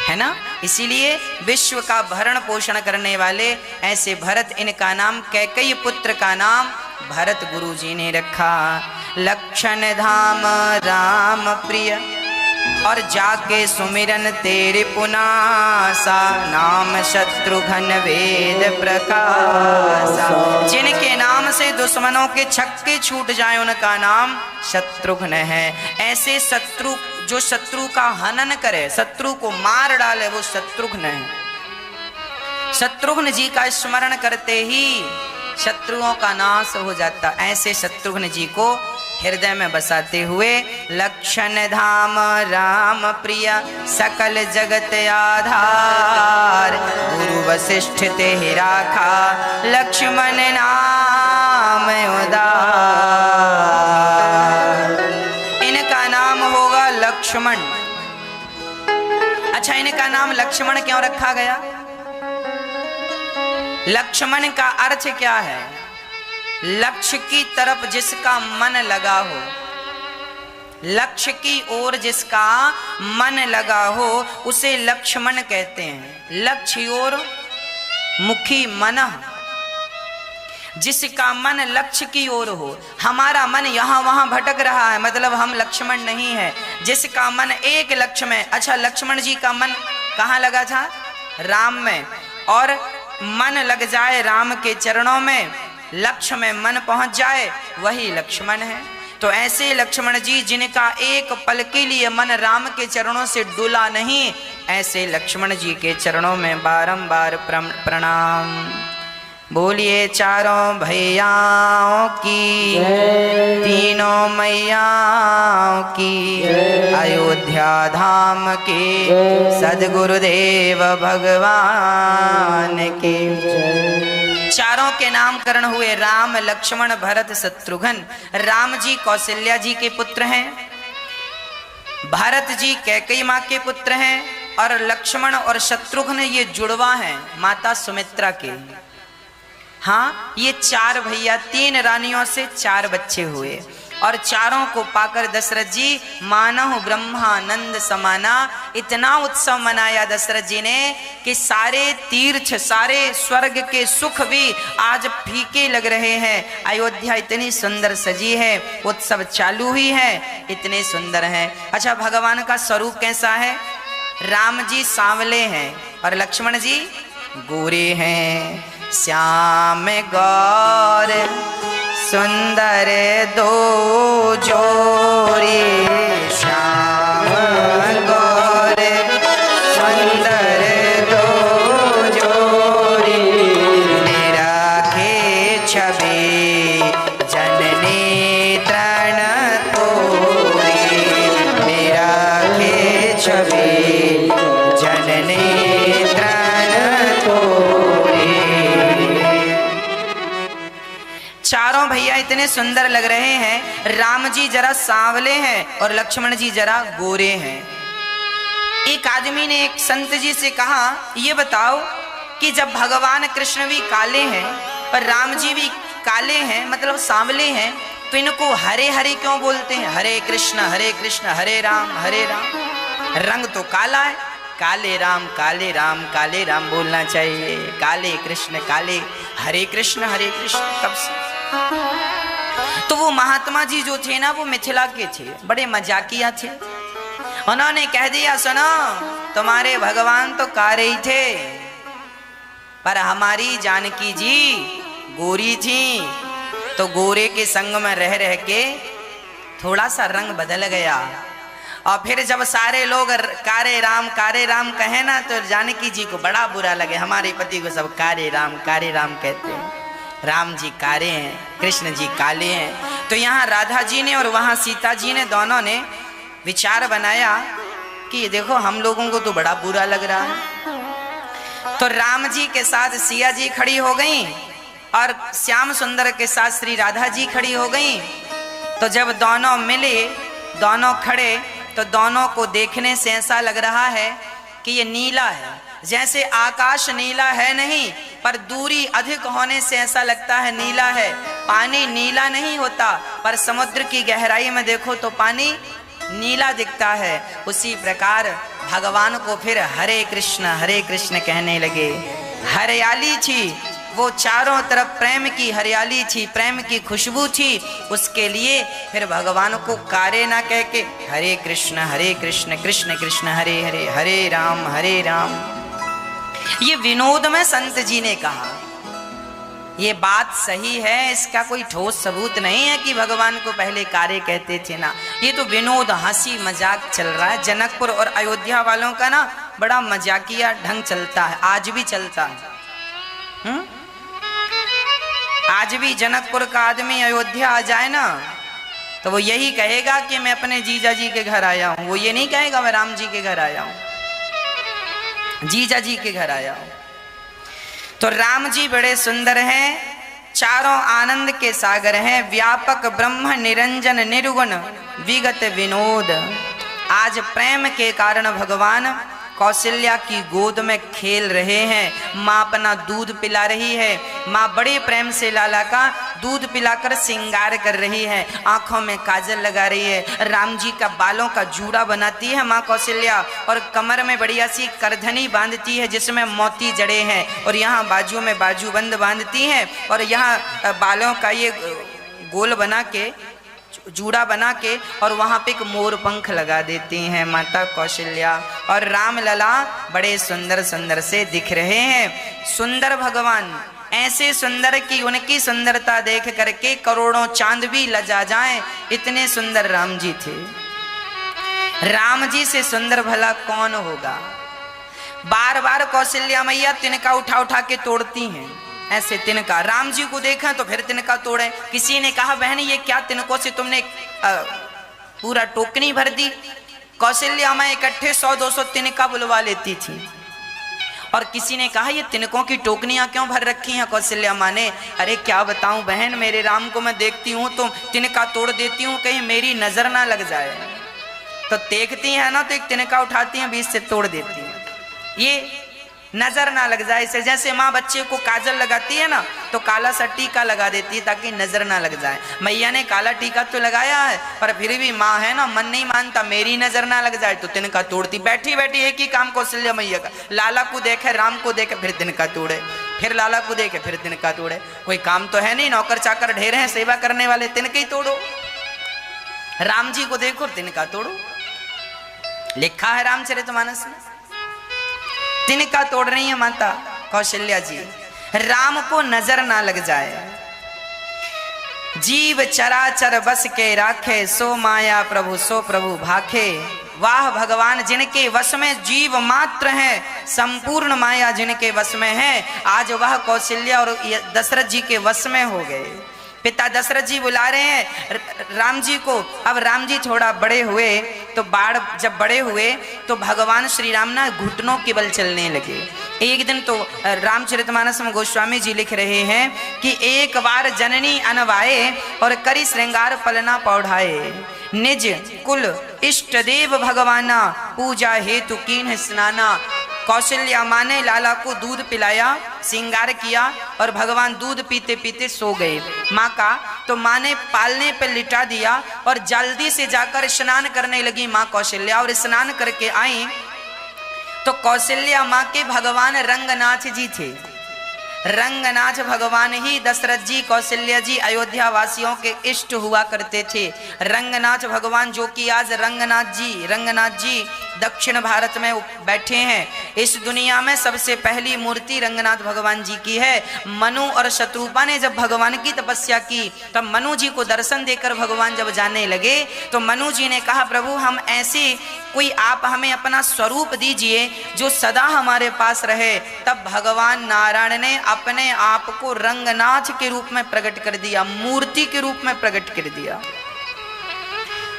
है ना। इसीलिए विश्व का भरण पोषण करने वाले ऐसे भरत, इनका नाम कैकेयी पुत्र का नाम भरत गुरु जी ने रखा। लक्षण धाम राम प्रिय और जाके सुमिरन तेरे पुनासा, नाम शत्रुघ्न वेद प्रकाशा। जिनके नाम से दुश्मनों के छक्के छूट जाए उनका नाम शत्रुघ्न है। ऐसे शत्रु जो शत्रु का हनन करे, शत्रु को मार डाले, वो शत्रुघ्न है। शत्रुघ्न जी का स्मरण करते ही शत्रुओं का नाश हो जाता। ऐसे शत्रुघ्न जी को हृदय में बसाते हुए लक्षण धाम राम प्रिय सकल जगत आधार, गुरु वशिष्ठ ते ही राखा लक्ष्मण नाम उदार। इनका नाम होगा लक्ष्मण। अच्छा, इनका नाम लक्ष्मण क्यों रखा गया? लक्ष्मण का अर्थ क्या है? लक्ष्य की तरफ जिसका मन लगा हो, लक्ष्य की ओर जिसका मन लगा हो उसे लक्ष्मण कहते हैं। लक्ष्य ओर मुखी मन, जिसका मन लक्ष्य की ओर हो। हमारा मन यहाँ वहां भटक रहा है, मतलब हम लक्ष्मण नहीं है। जिसका मन एक लक्ष्य में। अच्छा, लक्ष्मण जी का मन कहाँ लगा था? राम में। और मन लग जाए राम के चरणों में, लक्ष्य में मन पहुंच जाए, वही लक्ष्मण है। तो ऐसे लक्ष्मण जी जिनका एक पल के लिए मन राम के चरणों से डुला नहीं, ऐसे लक्ष्मण जी के चरणों में बारंबार प्रणाम। बोलिए चारों भैयाओं की, तीनों मैयाओं की, अयोध्या धाम के सद्गुरुदेव भगवान के। चारों के नामकरण हुए राम, लक्ष्मण, भरत, शत्रुघ्न। राम जी कौशल्या जी के पुत्र हैं, भरत जी कैकेयी माँ के पुत्र हैं, और लक्ष्मण और शत्रुघ्न ये जुड़वा हैं माता सुमित्रा के। हाँ, ये चार भैया, 3 रानियों से 4 बच्चे हुए, और चारों को पाकर दशरथ जी मानहु ब्रह्मानंद समाना। इतना उत्सव मनाया दशरथ जी ने कि सारे तीर्थ, सारे स्वर्ग के सुख भी आज फीके लग रहे हैं। अयोध्या इतनी सुंदर सजी है, उत्सव चालू ही है, इतने सुंदर है। अच्छा, भगवान का स्वरूप कैसा है? राम जी सांवले हैं और लक्ष्मण जी गोरे हैं। श्याम गौर सुंदर दो जोड़ी, श्याम गौर सुंदर दो जोड़ी, निराखे छवि जननी तृण तोरी, निराखे छवि जननी तृण तोरी। चारों भैया इतने सुंदर लग रहे हैं। राम जी जरा सांवले हैं और लक्ष्मण जी जरा गोरे हैं। एक आदमी ने एक संत जी से कहा, ये बताओ कि जब भगवान कृष्ण भी काले हैं और राम जी भी काले हैं, मतलब सांवले हैं, तो इनको हरे हरे क्यों बोलते हैं? हरे कृष्ण हरे राम हरे राम। रंग तो काला है, काले राम काले राम बोलना चाहिए। काले कृष्ण काले, हरे कृष्ण कब से? तो वो महात्मा जी जो थे ना वो मिथिला के थे, बड़े मजाकिया थे। उन्होंने कह दिया सुनो तुम्हारे भगवान तो कारे ही थे, पर हमारी जानकी जी गोरी थी, तो गोरे के संग में रह रह के थोड़ा सा रंग बदल गया। और फिर जब सारे लोग कारे राम कहे ना तो जानकी जी को बड़ा बुरा लगे। हमारे पति को सब कारे राम कहते हैं, राम जी कारे हैं, कृष्ण जी काले हैं। तो यहाँ राधा जी ने और वहाँ सीता जी ने दोनों ने विचार बनाया कि ये देखो हम लोगों को तो बड़ा बुरा लग रहा है। तो राम जी के साथ सिया जी खड़ी हो गई और श्याम सुंदर के साथ श्री राधा जी खड़ी हो गई। तो जब दोनों मिले, दोनों खड़े, तो दोनों को देखने से ऐसा लग रहा है कि ये नीला है, जैसे आकाश नीला है नहीं, पर दूरी अधिक होने से ऐसा लगता है नीला है। पानी नीला नहीं होता, पर समुद्र की गहराई में देखो तो पानी नीला दिखता है। उसी प्रकार भगवान को फिर हरे कृष्ण कहने लगे। हरियाली थी, वो चारों तरफ प्रेम की हरियाली थी, प्रेम की खुशबू थी। उसके लिए फिर भगवान को कारे ना कह के हरे कृष्ण कृष्ण कृष्ण हरे हरे, हरे राम। ये विनोद में संत जी ने कहा, ये बात सही है, इसका कोई ठोस सबूत नहीं है कि भगवान को पहले कारे कहते थे ना। ये तो विनोद हंसी मजाक चल रहा है। जनकपुर और अयोध्या वालों का ना बड़ा मजाकिया ढंग चलता है, आज भी चलता है। आज भी जनकपुर का आदमी अयोध्या आ जाए ना तो वो यही कहेगा कि मैं अपने जीजा जी के घर आया हूं। वो ये नहीं कहेगा मैं राम जी के घर आया हूं, जीजा जी के घर आया हूं। तो राम जी बड़े सुंदर हैं, चारों आनंद के सागर हैं, व्यापक ब्रह्म निरंजन निर्गुण विगत विनोद। आज प्रेम के कारण भगवान कौशल्या की गोद में खेल रहे हैं। माँ अपना दूध पिला रही है, माँ बड़े प्रेम से लाला का दूध पिलाकर श्रृंगार कर रही है, आंखों में काजल लगा रही है। राम जी का बालों का जूड़ा बनाती है माँ कौशल्या, और कमर में बढ़िया सी करधनी बांधती है जिसमें मोती जड़े हैं, और यहाँ बाजू में बाजूबंद बांधती है, और यहाँ बालों का ये गोल बना के जूड़ा बना के और वहां पे एक मोर पंख लगा देती हैं माता कौशल्या। और राम लला बड़े सुंदर सुंदर से दिख रहे हैं। सुंदर भगवान ऐसे सुंदर कि उनकी सुंदरता देख करके करोड़ों चांद भी लजा जाएं, इतने सुंदर राम जी थे। राम जी से सुंदर भला कौन होगा। बार बार कौशल्या मैया तिनका उठा उठा के तोड़ती हैं, ऐसे तिनका। राम जी को देखा तो फिर तिनका तोड़े। किसी ने कहा बहन ये क्या तिनकों से तुमने पूरा टोकनी भर दी। कौशल्या मां इकट्ठे 100-200 तिनका बुलवा लेती थी। और किसी ने कहा ये तिनकों की टोकनियां क्यों भर रखी हैं कौशल्या मां ने। अरे क्या बताऊं बहन, मेरे राम को मैं देखती हूं तो तिनका तोड़ देती हूं, कहीं मेरी नजर ना लग जाए। तो देखती है ना तो एक तिनका उठाती हैं, बीच से तोड़ देती हैं, ये नजर ना लग जाए। इसे जैसे माँ बच्चे को काजल लगाती है ना तो काला सा टीका लगा देती है ताकि नजर ना लग जाए। मैया ने काला टीका तो लगाया है, पर फिर भी माँ है ना, मन नहीं मानता, मेरी नजर ना लग जाए, तो तिनका तोड़ती। बैठी बैठी एक ही काम कौशल्या मैया का, लाला को देखे, राम को देखे, फिर तिनका तोड़े, फिर लाला को देखे, फिर तिनका तोड़े। कोई काम तो है नहीं, नौकर चाकर ढेर हैं, सेवा करने वाले, तिनके ही तोड़ो। राम जी को देखो तिनका तोड़ो, लिखा है रामचरितमानस में। तिनका तोड़ रही है माता कौशल्या जी, राम को नजर ना लग जाए। जीव चराचर बस के राखे, सो माया प्रभु सो प्रभु भाखे। वाह भगवान, जिनके वश में जीव मात्र है, संपूर्ण माया जिनके वश में है, आज वह कौशल्या और दशरथ जी के वश में हो गए। पिता दशरथ जी बुला रहे हैं राम जी को। अब राम जी थोड़ा बड़े हुए तो जब बड़े हुए तो भगवान श्री राम ना घुटनों के बल चलने लगे। एक दिन तो रामचरितमानस में गोस्वामी जी लिख रहे हैं कि एक बार जननी अनवाए और करी श्रृंगार पलना पौढ़ाए। निज कुल इष्ट देव भगवाना, पूजा हेतु कीन्ह स्नाना। कौशल्या माँ ने लाला को दूध पिलाया, श्रृंगार किया, और भगवान दूध पीते पीते सो गए। माँ का तो माँ ने पालने पर लिटा दिया और जल्दी से जाकर स्नान करने लगी माँ कौशल्या। और स्नान करके आई तो कौशल्या माँ के भगवान रंगनाथ जी थे। रंगनाथ भगवान ही दशरथ जी, कौशल्या जी, अयोध्या वासियों के इष्ट हुआ करते थे। रंगनाथ भगवान जो कि आज रंगनाथ जी दक्षिण भारत में बैठे हैं। इस दुनिया में सबसे पहली मूर्ति रंगनाथ भगवान जी की है। मनु और शत्रुपा ने जब भगवान की तपस्या की, तब मनु जी को दर्शन देकर भगवान जब जाने लगे तो मनु जी ने कहा, प्रभु हम ऐसे कोई आप हमें अपना स्वरूप दीजिए जो सदा हमारे पास रहे। तब भगवान नारायण ने अपने आप को रंगनाथ के रूप में प्रकट कर दिया, मूर्ति के रूप में प्रकट कर दिया।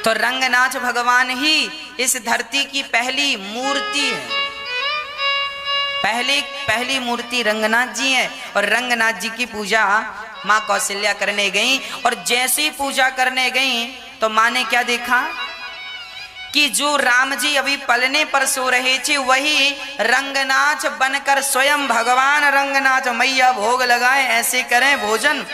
तो रंगनाथ भगवान ही इस धरती की पहली मूर्ति है। पहली मूर्ति रंगनाथ जी है। और रंगनाथ जी की पूजा माँ कौशल्या करने गई, और जैसे ही पूजा करने गई तो माँ ने क्या देखा कि जो राम जी अभी पलने पर सो रहे थे वही रंगनाथ बनकर स्वयं भगवान रंगनाथ मैया भोग लगाए, ऐसे करें भोजन।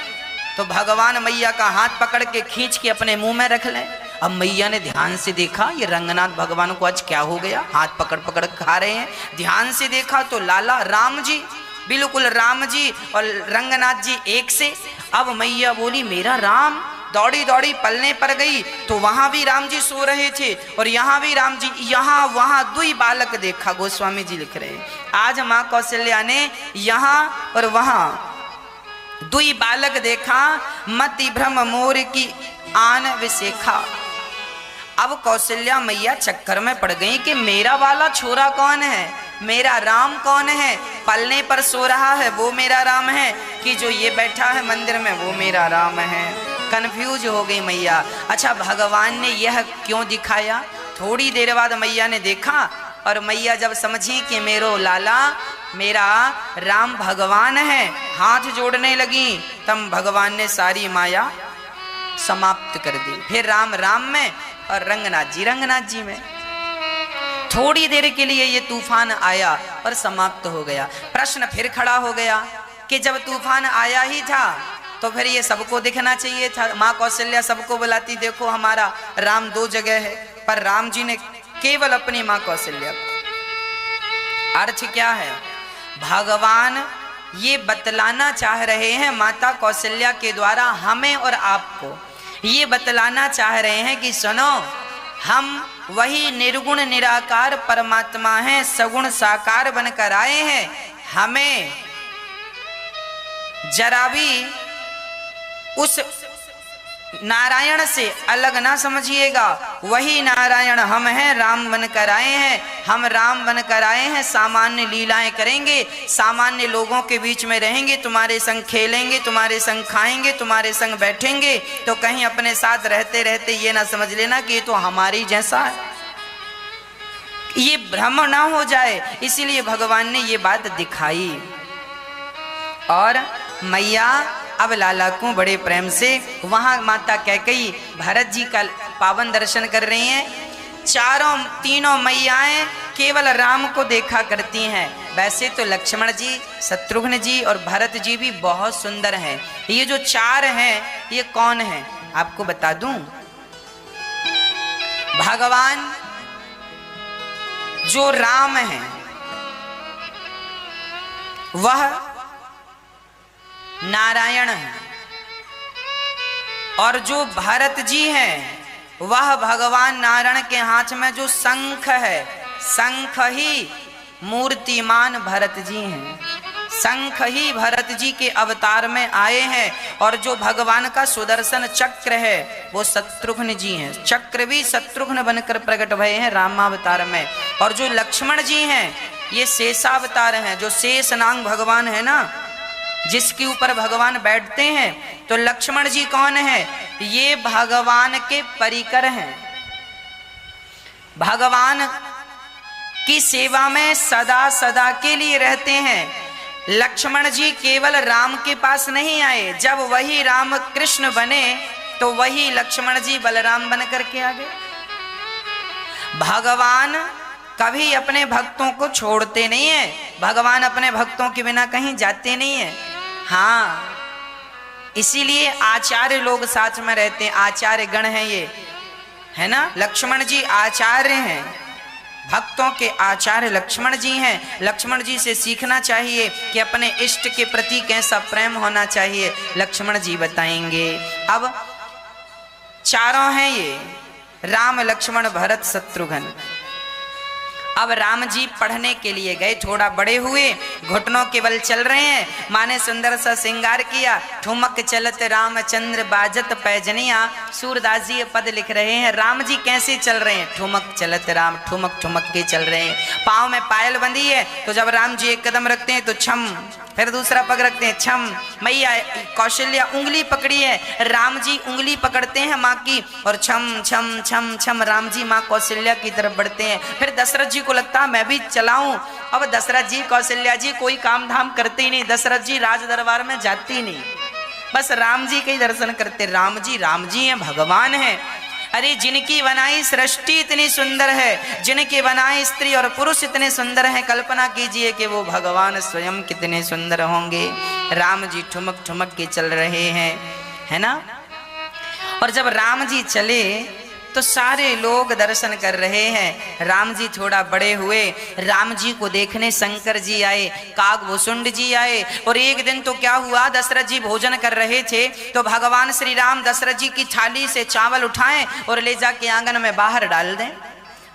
तो भगवान मैया का हाथ पकड़ के खींच के अपने मुंह में रख लें। अब मैया ने ध्यान से देखा, ये रंगनाथ भगवान को आज क्या हो गया, हाथ पकड़ पकड़ खा रहे हैं। ध्यान से देखा तो लाला राम जी, बिल्कुल राम जी और रंगनाथ जी एक से। अब मैया बोली मेरा राम, दौड़ी दौड़ी पलने पर गई तो वहां भी राम जी सो रहे थे और यहाँ भी राम जी, यहाँ वहां दुई बालक देखा। गोस्वामी जी लिख रहे हैं, आज माँ कौशल्या ने यहाँ और वहां दुई बालक देखा, मति भ्रम मोर की आन विशेखा। अब कौशल्या मैया चक्कर में पड़ गई कि मेरा वाला छोरा कौन है, मेरा राम कौन है। पलने पर सो रहा है वो मेरा राम है, कि जो ये बैठा है मंदिर में वो मेरा राम है। कंफ्यूज हो गई मैया। अच्छा भगवान ने यह क्यों दिखाया? थोड़ी देर बाद मैया ने देखा, और मैया जब समझी कि मेरो लाला मेरा राम भगवान है, हाथ जोड़ने लगी, तब भगवान ने सारी माया समाप्त कर दी। फिर राम राम में और रंगनाथ जी में। थोड़ी देर के लिए ये तूफान आया और समाप्त हो गया। प्रश्न फिर खड़ा हो गया कि जब तूफान आया ही था तो फिर ये सबको दिखना चाहिए था। माँ कौशल्या सबको बुलाती, देखो हमारा राम दो जगह है, पर राम जी ने केवल अपनी माँ कौशल्या को। अर्थ क्या है? भगवान ये बतलाना चाह रहे हैं माता कौशल्या के द्वारा हमें और आपको, ये बतलाना चाह रहे हैं कि सुनो, हम वही निर्गुण निराकार परमात्मा हैं, सगुण साकार बनकर आए हैं। हमें जरा भी उस नारायण से अलग ना समझिएगा, वही नारायण हम हैं, राम बनकर आए हैं। हम राम बनकर आए हैं, सामान्य लीलाएं करेंगे, सामान्य लोगों के बीच में रहेंगे, तुम्हारे संग खेलेंगे, तुम्हारे संग खाएंगे, तुम्हारे संग बैठेंगे। तो कहीं अपने साथ रहते रहते ये ना समझ लेना कि ये तो हमारी जैसा है, ये भ्रम ना हो जाए। इसीलिए भगवान ने ये बात दिखाई। और मैया अब लाला को बड़े प्रेम से वहां माता कैकेयी भरत जी का पावन दर्शन कर रही हैं। तीनों मैयाएं केवल राम को देखा करती हैं। वैसे तो लक्ष्मण जी, शत्रुघ्न जी और भरत जी भी बहुत सुंदर हैं। ये जो चार हैं ये कौन हैं आपको बता दूं। भगवान जो राम है वह नारायण है, और जो भरत जी हैं वह भगवान नारायण के हाथ में जो शंख है, शंख ही मूर्तिमान भरत जी हैं। शंख ही भरत जी के अवतार में आए हैं। और जो भगवान का सुदर्शन चक्र है वो शत्रुघ्न जी हैं। चक्र भी शत्रुघ्न बनकर प्रकट भये हैं रामावतार में। और जो लक्ष्मण जी हैं ये शेषावतार हैं। जो शेषनाग भगवान है ना, जिसके ऊपर भगवान बैठते हैं, तो लक्ष्मण जी कौन है? ये भगवान के परिकर हैं, भगवान की सेवा में सदा सदा के लिए रहते हैं। लक्ष्मण जी केवल राम के पास नहीं आए, जब वही राम कृष्ण बने तो वही लक्ष्मण जी बलराम बन करके आ गए। भगवान कभी अपने भक्तों को छोड़ते नहीं है, भगवान अपने भक्तों के बिना कहीं जाते नहीं है। हाँ, इसीलिए आचार्य लोग साथ में रहते हैं, आचार्य गण हैं ये, है ना। लक्ष्मण जी आचार्य हैं, भक्तों के आचार्य लक्ष्मण जी हैं। लक्ष्मण जी से सीखना चाहिए कि अपने इष्ट के प्रति कैसा प्रेम होना चाहिए, लक्ष्मण जी बताएंगे। अब चारों हैं ये, राम लक्ष्मण भरत शत्रुघ्न। अब राम जी पढ़ने के लिए गए, थोड़ा बड़े हुए, घुटनों के बल चल रहे हैं। माँ ने सुंदर सा श्रृंगार किया, ठुमक चलत रामचंद्र बाजत पैजनिया। सूरदास जी ये पद लिख रहे हैं, राम जी कैसे चल रहे हैं, ठुमक चलत राम, ठुमक ठुमक के चल रहे हैं। पाँव में पायल बंधी है, तो जब राम जी एक कदम रखते हैं तो छम, फिर दूसरा पग रखते हैं छम। मैया कौशल्या उंगली पकड़ी है, राम जी उंगली पकड़ते हैं माँ की और छम छम छम छम राम जी माँ कौशल्या की तरफ बढ़ते हैं। फिर दशरथ जी को लगता मैं भी चलाऊं। अब दशरथ जी कौशल्या जी कोई काम धाम करते ही नहीं, दशरथ जी राज दरबार में जाते ही नहीं, बस राम जी के ही दर्शन करते। राम जी हैं, भगवान हैं। अरे जिनकी बनाई सृष्टि इतनी सुंदर है, जिनके बनाए स्त्री और पुरुष इतने सुंदर हैं, कल्पना कीजिए कि वो भगवान स्वयं कितने सुंदर होंगे। राम जी ठुमक ठुमक के चल रहे हैं, है ना। और जब राम जी चले तो सारे लोग दर्शन कर रहे हैं। राम जी थोड़ा बड़े हुए, राम जी को देखने शंकर जी आए, कागभूषुंड जी आए। और एक दिन तो क्या हुआ, दशरथ जी भोजन कर रहे थे तो भगवान श्री राम दशरथ जी की थाली से चावल उठाएं और ले जाके आंगन में बाहर डाल दें।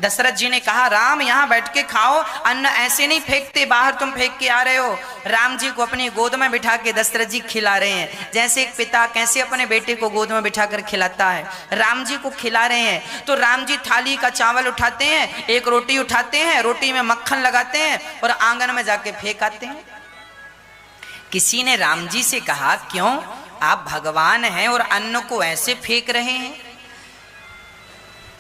दशरथ जी ने कहा, राम यहाँ बैठ के खाओ, अन्न ऐसे नहीं फेंकते, बाहर तुम फेंक के आ रहे हो। राम जी को अपनी गोद में बिठा के दशरथ जी खिला रहे हैं, जैसे एक पिता कैसे अपने बेटे को गोद में बिठा कर खिलाता है, राम जी को खिला रहे हैं। तो राम जी थाली का चावल उठाते हैं, एक रोटी उठाते हैं, रोटी में मक्खन लगाते हैं और आंगन में जाके फेंक आते हैं। किसी ने राम जी से कहा, क्यों, आप भगवान हैं और अन्न को ऐसे फेंक रहे हैं।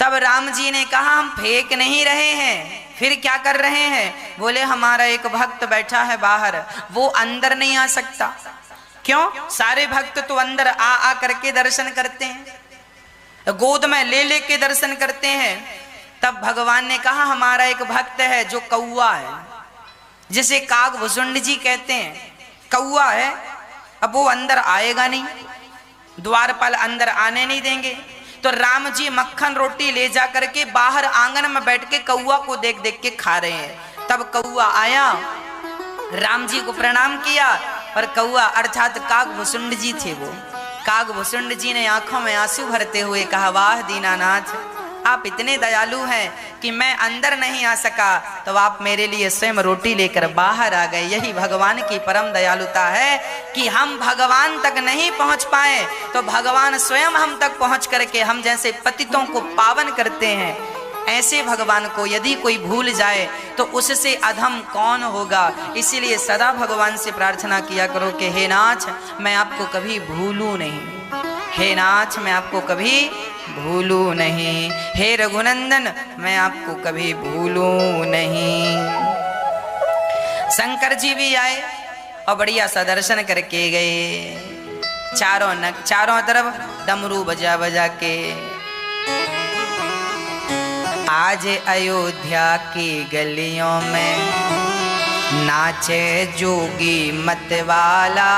तब राम जी ने कहा, हम फेंक नहीं रहे हैं, फिर क्या कर रहे हैं। बोले, हमारा एक भक्त बैठा है बाहर, वो अंदर नहीं आ सकता। क्यों, सारे भक्त तो अंदर आ करके दर्शन करते हैं, गोद में ले ले के दर्शन करते हैं। तब भगवान ने कहा, हमारा एक भक्त है जो कौआ है, जिसे कागभूषुंड जी कहते हैं, कौआ है। अब वो अंदर आएगा नहीं, द्वारपाल अंदर आने नहीं देंगे। तो राम जी मक्खन रोटी ले जा करके बाहर आंगन में बैठ के कौआ को देख देख के खा रहे हैं। तब कौआ आया, राम जी को प्रणाम किया, और कौआ अर्थात कागभूषुंड जी थे। वो कागभूषुंड जी ने आंखों में आंसू भरते हुए कहा, वाह दीनानाथ, आप इतने दयालु हैं कि मैं अंदर नहीं आ सका तो आप मेरे लिए स्वयं रोटी लेकर बाहर आ गए। यही भगवान की परम दयालुता है कि हम भगवान तक नहीं पहुंच पाए तो भगवान स्वयं हम तक पहुंच करके हम जैसे पतितों को पावन करते हैं। ऐसे भगवान को यदि कोई भूल जाए तो उससे अधम कौन होगा। इसीलिए सदा भगवान से प्रार्थना किया करो कि हे नाथ, मैं आपको कभी भूलूं नहीं, हे नाथ, मैं आपको कभी भूलूं नहीं, हे रघुनंदन, मैं आपको कभी भूलूं नहीं। शंकर जी भी आए और बढ़िया सा दर्शन करके गए। चारों तरफ डमरू बजा बजा के आज अयोध्या की गलियों में नाचे जोगी मतवाला,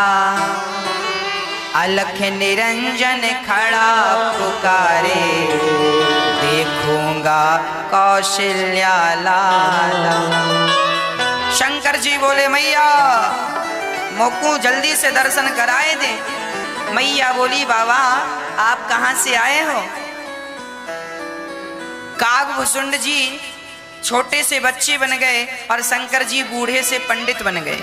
अलख निरंजन खड़ा पुकारे, देखूंगा कौशल्या लाला। शंकर जी बोले, मैया मोकू जल्दी से दर्शन कराए दे। मैया बोली, बाबा आप कहाँ से आए हो। कागभूषुंड जी छोटे से बच्चे बन गए और शंकर जी बूढ़े से पंडित बन गए।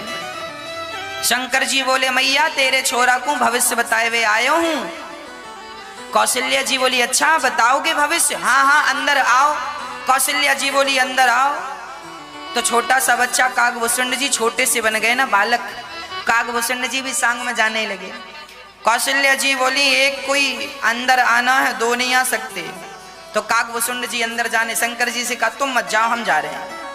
शंकर जी बोले, मैया तेरे छोरा को भविष्य बताए हुए आयो हूं। कौशल्या जी बोली, अच्छा बताओगे भविष्य। हाँ हाँ अंदर आओ। कौशल्या जी बोली, अंदर आओ। तो छोटा सा बच्चा कागभूषुंड जी छोटे से बन गए ना बालक, कागभूषुंड जी भी सांग में जाने लगे। कौशल्या जी बोली, एक कोई अंदर आना है, दो नहीं आ सकते। तो कागभूषुंड जी अंदर जाने, शंकर जी से कहा तुम मत जाओ, हम जा रहे हैं।